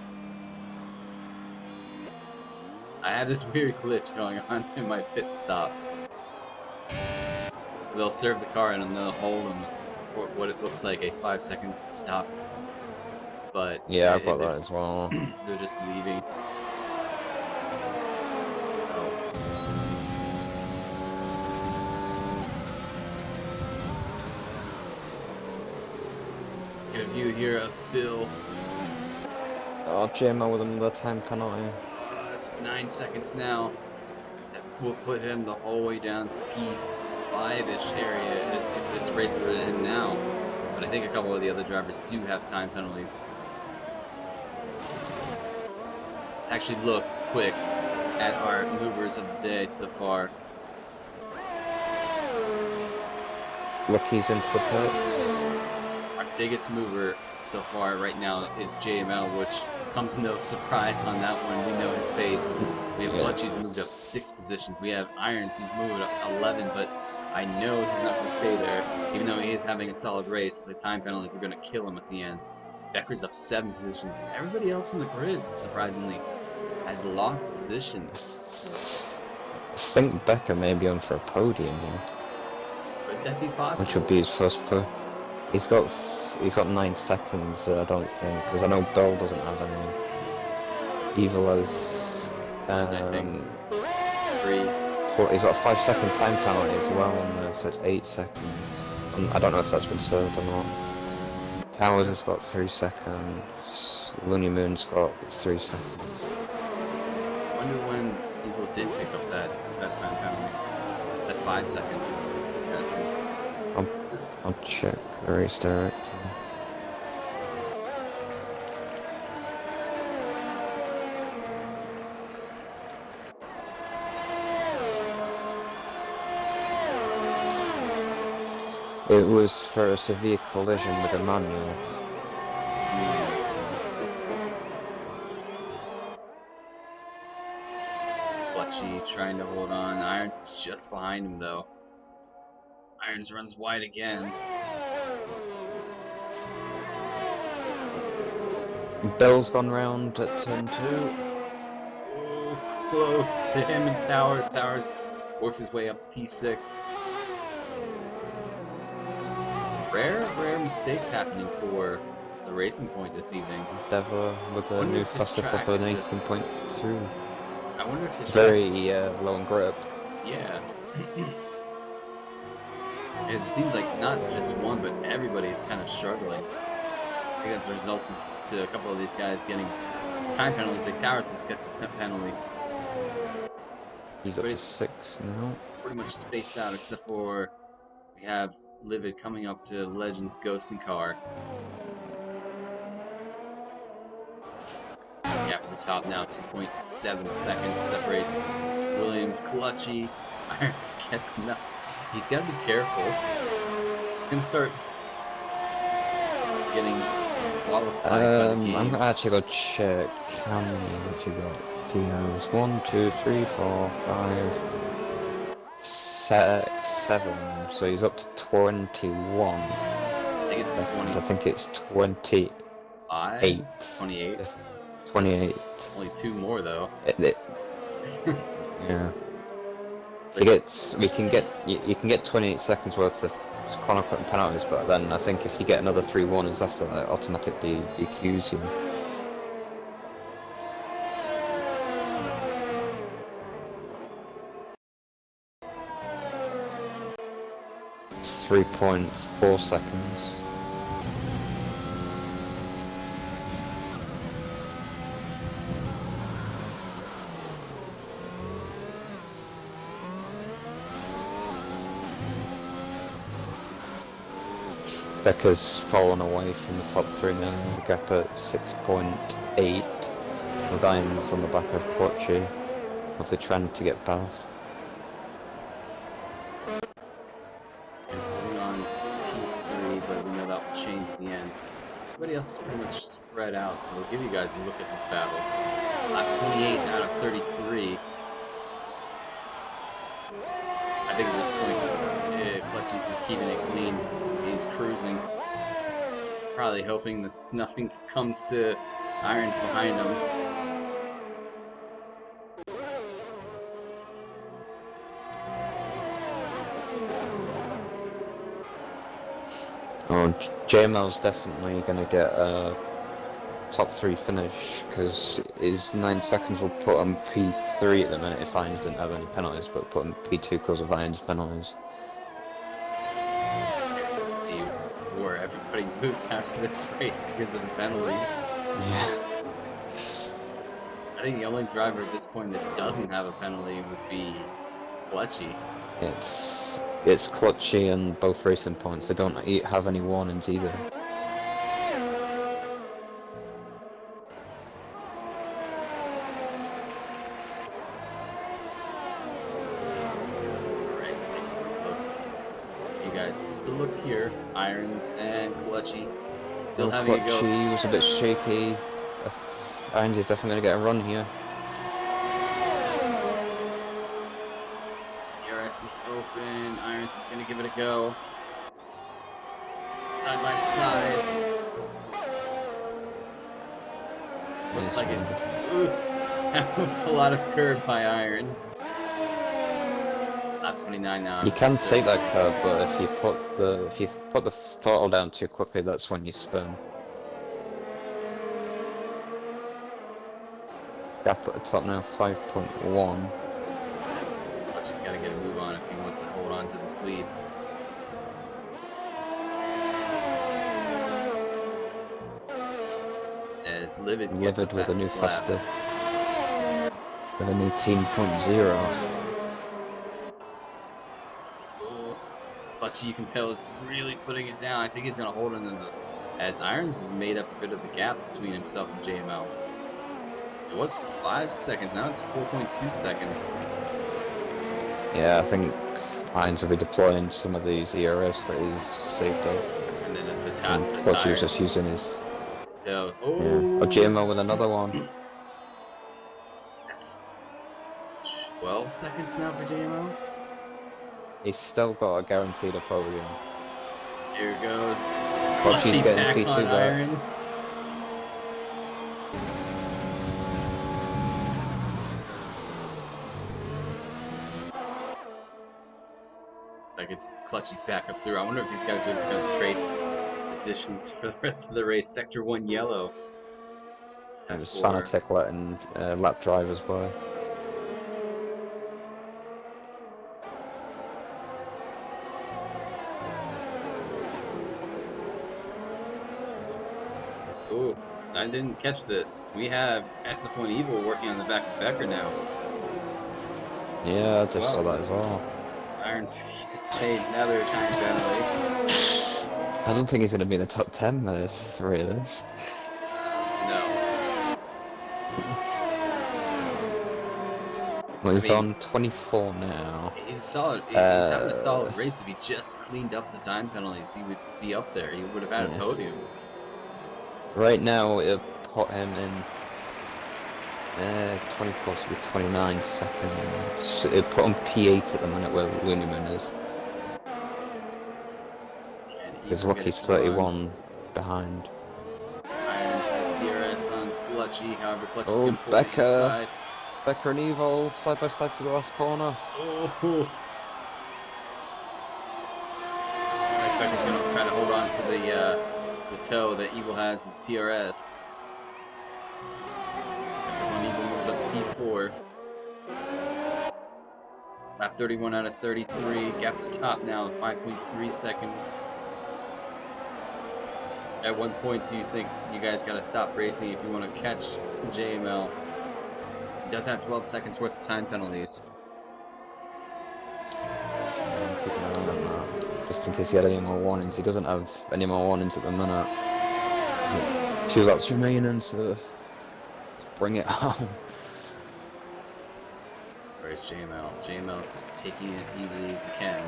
I have this weird glitch going on in my pit stop. They'll serve the car and then they'll hold them for what it looks like a 5-second stop, but Yeah, I've got they're that as well. they're just leaving. So get a view here of Bill. Oh, JML with another time penalty. It's 9 seconds now. That will put him the whole way down to P5-ish area as if this race were to end now. But I think a couple of the other drivers do have time penalties. Let's actually look quick at our movers of the day so far. Rookies into the pits. Our biggest mover so far right now is JML, which comes no surprise on that one. We know his pace. We have Clutch, who's moved up 6 positions. We have Irons, who's moved up 11, but I know he's not going to stay there. Even though he is having a solid race, the time penalties are going to kill him at the end. Becker's up 7 positions. Everybody else in the grid, surprisingly, has lost position. I think Becker may be on for a podium here. Could that be possible? Which would be his first podium. He's got 9 seconds, I don't think, because I know Bell doesn't have any. Evil has I think 3. He's got a 5-second time penalty as well on there, so it's 8 seconds. I don't know if that's been served or not. Towers has got 3 seconds. Looney Moon's got 3 seconds. I wonder when Evil did pick up that time penalty. That 5-second. I'll check the race director. It was for a severe collision with Emmanuel. Clutchy trying to hold on. Irons just behind him though. Irons runs wide again. Bell's gone round at turn 2. Oh, close to him and Towers. Towers works his way up to P6. Rare mistakes happening for the Racing Point this evening. Devil with a new fastest lap of 18.2. I wonder if this very low in grip. Yeah. It seems like not just one, but everybody is kind of struggling. I think that's resulted to a couple of these guys getting time penalties. Like Towers just gets a penalty. He's up to 6 now. Pretty much spaced out, except for we have Livid coming up to Legends Ghost and Car. Gap at the top now, 2.7 seconds separates Williams. Clutchy. Irons gets nothing. He's got to be careful. He's going to start getting disqualified by the game. I'm going to actually go check how many has he got. He has 1, 2, 3, 4, 5, 6, 7. So he's up to 21. I think it's 20. I think it's 28. 28? 28. Only 2 more though. Yeah. You can get 28 seconds worth of corner cut and penalties, but then I think if you get another 3 warnings after that, automatically DQs you. It's 3.4 seconds. Becker's fallen away from the top 3 now, the gap at 6.8, with Irons on the back of Clutchy, hopefully trying to get past. Continuing on P3, but we know that will change at the end. everybody else is pretty much spread out, so we'll give you guys a look at this battle. Lap 28 out of 33. I think at this point, Clutchy's just keeping it clean. He's cruising. Probably hoping that nothing comes to Irons behind him. Oh, JML's definitely going to get a top 3 finish, because his 9 seconds will put him P3 at the minute if Irons didn't have any penalties, but put him P2 because of Irons' penalties. Let's see where everybody moves after this race because of the penalties. Yeah. I think the only driver at this point that doesn't have a penalty would be Clutchy. It's Clutchy and both racing points. They don't have any warnings either. Alright, take a look. You guys, just a look here. Irons and Clutchy still having a go. Clutchy was a bit shaky. Irons is definitely going to get a run here. DRS is open. Irons is going to give it a go. Side by side. Looks like it's... Ooh, that was a lot of curb by Irons. Lap 29 now. You can take that curve, but if you put the throttle down too quickly, that's when you spin. Gap at the top now, 5.1. Clutchy's got to get a move on if he wants to hold on to this lead. As Livid gets Livid with a new fastest lap. faster. With an 18.0. Oh, Clutchy, you can tell, is really putting it down. I think he's going to hold it in the... As Irons has made up a bit of a gap between himself and JML. It was 5 seconds, now it's 4.2 seconds. Yeah, I think Irons will be deploying some of these ERS that he's saved up. And then at the top, the Clutchy was tires. just using his... So, Yeah. Oh, JML with another one. That's 12 seconds now for JML. He's still got a guaranteed a podium. Here goes Clutchy's Clutchy getting back P2 on back. Iron. Looks like it's Clutchy back up through. I wonder if these guys are just going to trade positions for the rest of the race. Sector 1 yellow. It was Fanatic letting lap drivers by. Ooh, I didn't catch this. We have SF1 Evil working on the back of Becker now. Yeah, I just saw that as well. Irons gets another time penalty. I don't think he's going to be in the top 10 really. No. Well, he's on 24 now. He's solid. He's having a solid race. If he just cleaned up the time penalties, he would be up there. He would have had a podium. Right now, it'll put him in 24 to be 29 seconds. It'll put him P8 at the minute where Looneyman is. Because Lucky's 31 behind. Irons has DRS on Clutchy. However, Clutchy's Oh, going to pull it inside. Becker and Evil side by side for the last corner. Oh! Looks like Becker's going to try to hold on to the toe that Evil has with TRS. So when Evil moves up to P4. Lap 31 out of 33. Gap at the top now at 5.3 seconds. At what point do you think you guys got to stop racing if you want to catch JML? He does have 12 seconds worth of time penalties. Keep an eye on that. Just in case he had any more warnings. He doesn't have any more warnings at the minute. 2 laps remaining, so bring it home. Where's JML? JML's just taking it easy as he can.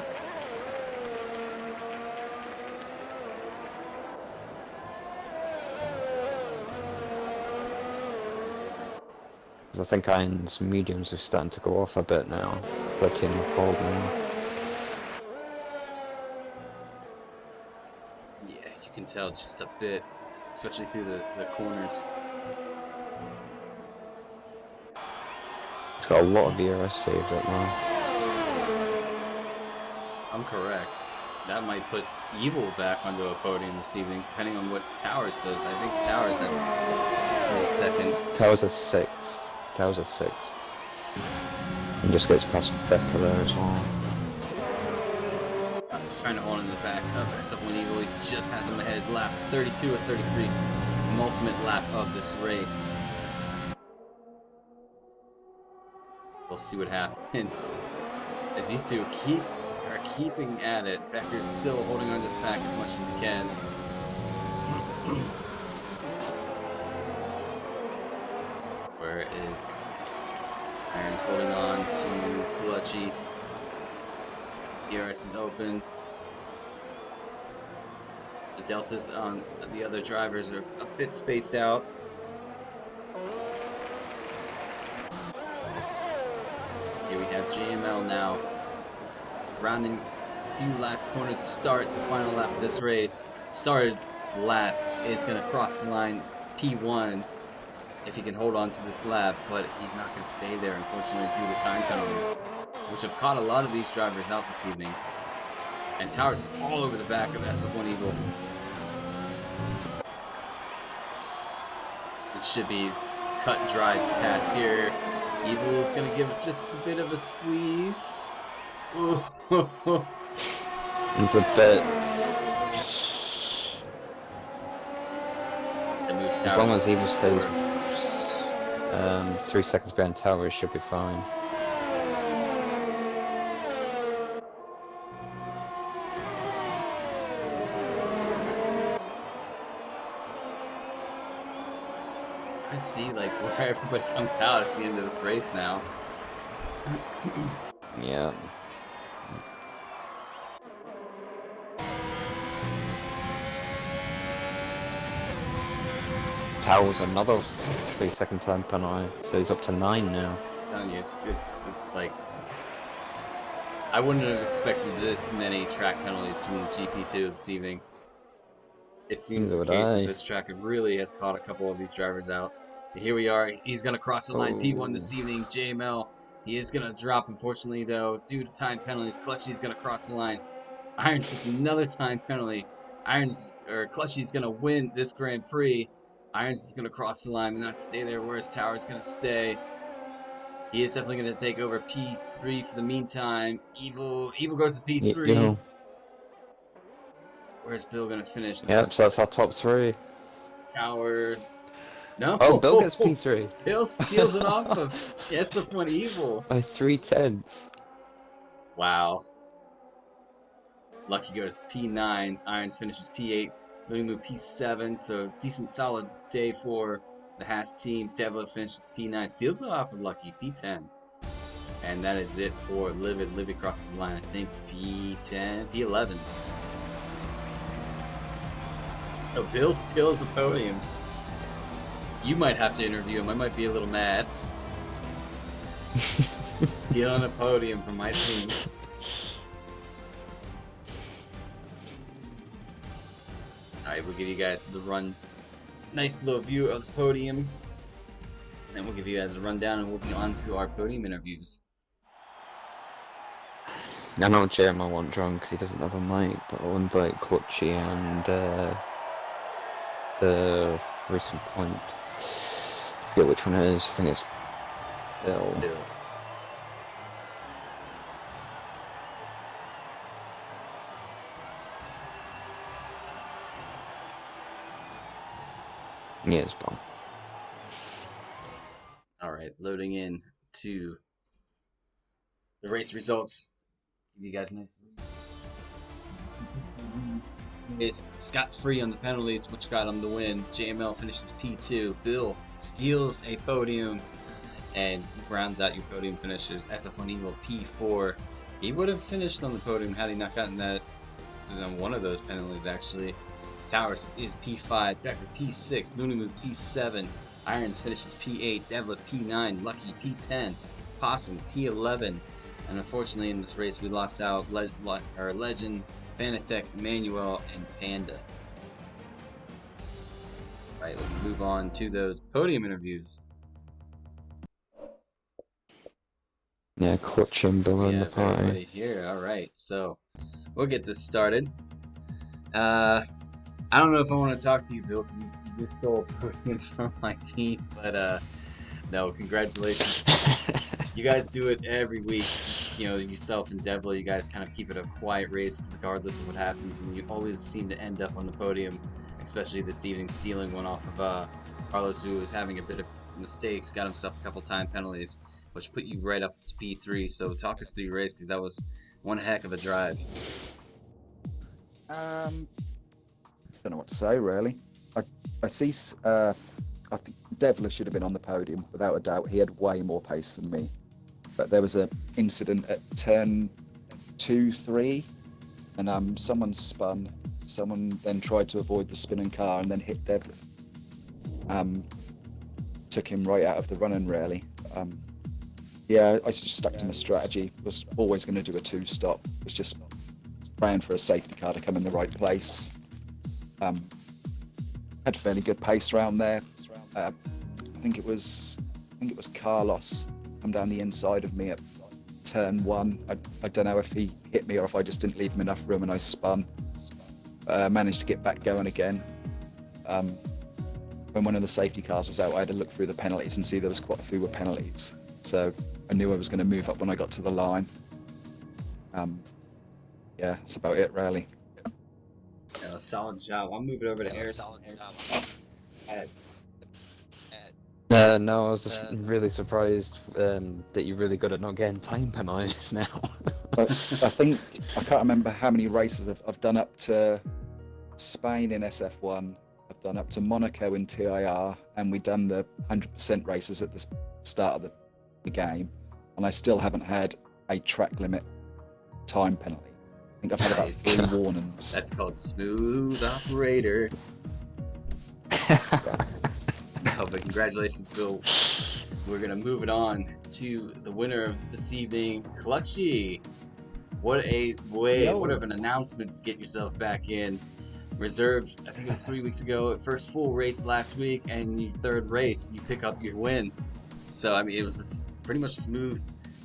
Because I think Iron's mediums are starting to go off a bit now. Flicking the Baldwin. Yeah, you can tell just a bit, especially through the corners. It's got a lot of ERS saved up now. If I'm correct, that might put Evil back onto a podium this evening, depending on what Towers does. I think Towers has a second. Towers at 6. Towers at 6. And just gets past Becker there as well. Trying to hold in the back of SF1 Evil. He just has him ahead. Lap 32 or 33. Ultimate lap of this race. We'll see what happens. As these two are keeping at it. Becker's still holding on to the pack as much as he can. Where is Iron's holding on to Clutchy? DRS is open. The deltas on the other drivers are a bit spaced out. Here we have JML now rounding a few last corners to start the final lap of this race. Started last, is going to cross the line P1 if he can hold on to this lap, but he's not going to stay there, unfortunately, due to time penalties, which have caught a lot of these drivers out this evening. And Towers is all over the back of SF1 Eagle. This should be cut dry pass here. Evil is going to give it just a bit of a squeeze. Ooh. It's a bit. As long as Evil stays 3 seconds behind Towers, should be fine. I see, like, where everybody comes out at the end of this race now. Yeah. Towers another 3 second time penalty, so he's up to 9 now. I'm telling you, it's like, I wouldn't have expected this many track penalties from GP2 this evening. It seems the case that this track really has caught a couple of these drivers out. Here we are. He's going to cross the line P1 this evening. JML, he is going to drop, unfortunately, though, due to time penalties. Clutchy's going to cross the line. Irons gets another time penalty. Clutchy's going to win this Grand Prix. Irons is going to cross the line and not stay there. Whereas Towers going to stay. He is definitely going to take over P3 for the meantime. Evil goes to P3. Yeah. Where's Bill going to finish? Yep, so that's our top 3. Tower. No. Oh, Bill gets P3. Bill steals it off of SF1 Evil. By 3/10. Wow. Lucky goes P9. Irons finishes P8. Lumu P7. So decent solid day for the Haas team. Devlin finishes P9. Steals it off of Lucky P10. And that is it for Livid. Livid crosses the line, I think, P10, P11. So Bill steals the podium. You might have to interview him. I might be a little mad. Stealing a podium from my team. Alright, we'll give you guys the run. Nice little view of the podium. Then we'll give you guys a rundown and we'll be on to our podium interviews. I know JML won't join because he doesn't have a mic, but I'll invite Clutchy and the recent point. I forget which one it is. I think it's Bill. Yeah, it's Bill. Alright, loading in to the race results. Give you guys a nice is scot-free on the penalties, which got him the win. JML finishes P2. Bill steals a podium and rounds out your podium finishers. SF1 Evil P4. He would have finished on the podium had he not gotten that one of those penalties, actually. Towers is P5. Becker P6. Lunamu P7. Irons finishes P8, Devlet P9, Lucky P10, Possum P11, and unfortunately in this race we lost out our Legend, Fanatec, Manuel, and Panda. Right, let's move on to those podium interviews. Yeah, clutching below We in the have party. everybody here. All right, so we'll get this started. I don't know if I want to talk to you, Bill. You just stole a podium from my team, but no, congratulations. You guys do it every week. You know, yourself and Devil, you guys kind of keep it a quiet race regardless of what happens, and you always seem to end up on the podium, especially this evening, stealing one off of Carlos, who was having a bit of mistakes, got himself a couple time penalties, which put you right up to P3. So talk us through your race, because that was one heck of a drive. Don't know what to say really. I see. I think Devler should have been on the podium without a doubt. He had way more pace than me. But there was an incident at turn 2, 3, and someone spun. Someone then tried to avoid the spinning car and then hit Devler. Took him right out of the running really. Yeah, I just stuck to my strategy. Was always going to do a 2-stop. Was just praying for a safety car to come in the right place. Had fairly good pace around there. I think it was Carlos come down the inside of me at turn 1. I don't know if he hit me or if I just didn't leave him enough room and I spun. Managed to get back going again. When one of the safety cars was out, I had to look through the penalties and see there was quite a few were penalties. So I knew I was going to move up when I got to the line. Yeah, that's about it really. Solid job. I'll move it over to Harrison. No, I was just really surprised that you're really good at not getting time penalties now. I think I can't remember how many races I've done up to Spain in SF1. I've done up to Monaco in TIR, and we've done the 100% races at the start of the game, and I still haven't had a track limit time penalty. I think I've had about 3 warnings. That's called smooth operator. No, but congratulations, Bill. We're gonna move it on to the winner of this evening, Clutchy. What of an announcement to get yourself back in. Reserved, I think it was 3 weeks ago, first full race last week, and your third race, you pick up your win. So, I mean, it was just pretty much smooth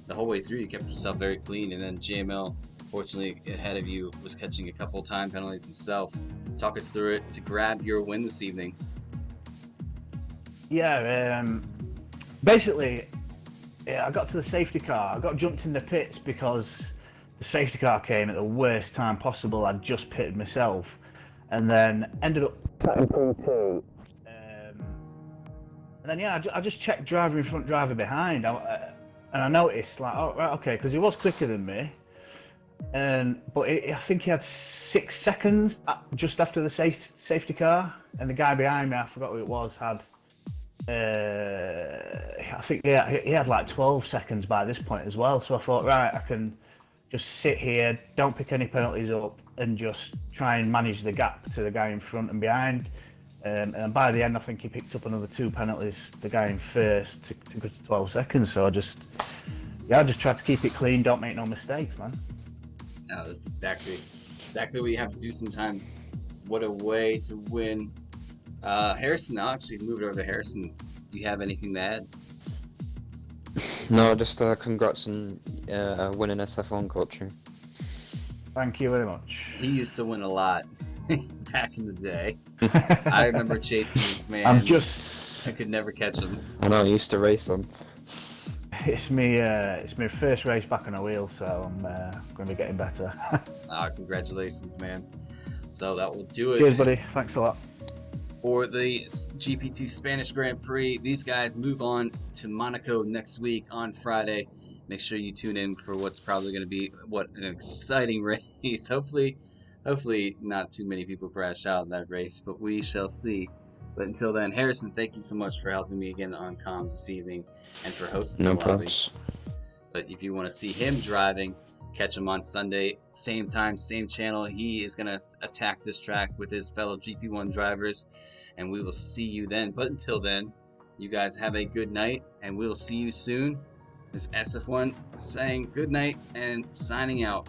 the whole way through. You kept yourself very clean, and then JML, fortunately, ahead of you, was catching a couple time penalties himself. Talk us through it to grab your win this evening. Yeah, basically, I got to the safety car. I got jumped in the pits because the safety car came at the worst time possible. I'd just pitted myself, and then ended up sat in P2. And then I just checked driver in front, driver behind, and I noticed like, oh right, okay, because he was quicker than me, but I think he had 6 seconds just after the safety car, and the guy behind me, I forgot who it was, had. I think he had like 12 seconds by this point as well. So I thought, right, I can just sit here, don't pick any penalties up, and just try and manage the gap to the guy in front and behind. And by the end, I think he picked up another 2 penalties, the guy in first, to go to 12 seconds. So I just tried to keep it clean, don't make no mistakes, man. No, that's exactly what you have to do sometimes. What a way to win. Harrison, I'll actually move it over to Harrison. Do you have anything to add? No, just congrats on winning SF1 culture. Thank you very much. He used to win a lot back in the day. I remember chasing this man. I could never catch him. I know, I used to race him. It's my first race back on a wheel, so I'm going to be getting better. Congratulations, man. So that will do it. Cheers, buddy. Thanks a lot. For the GP2 Spanish Grand Prix, these guys move on to Monaco next week on Friday. Make sure you tune in for what's probably going to be an exciting race. Hopefully not too many people crash out in that race, but we shall see. But until then, Harrison, thank you so much for helping me again on comms this evening and for hosting the lobby. But if you want to see him driving, catch him on Sunday, same time, same channel. He is going to attack this track with his fellow GP1 drivers, and we will see you then. But until then, You guys have a good night, and we'll see you soon. This SF1 saying good night and signing out.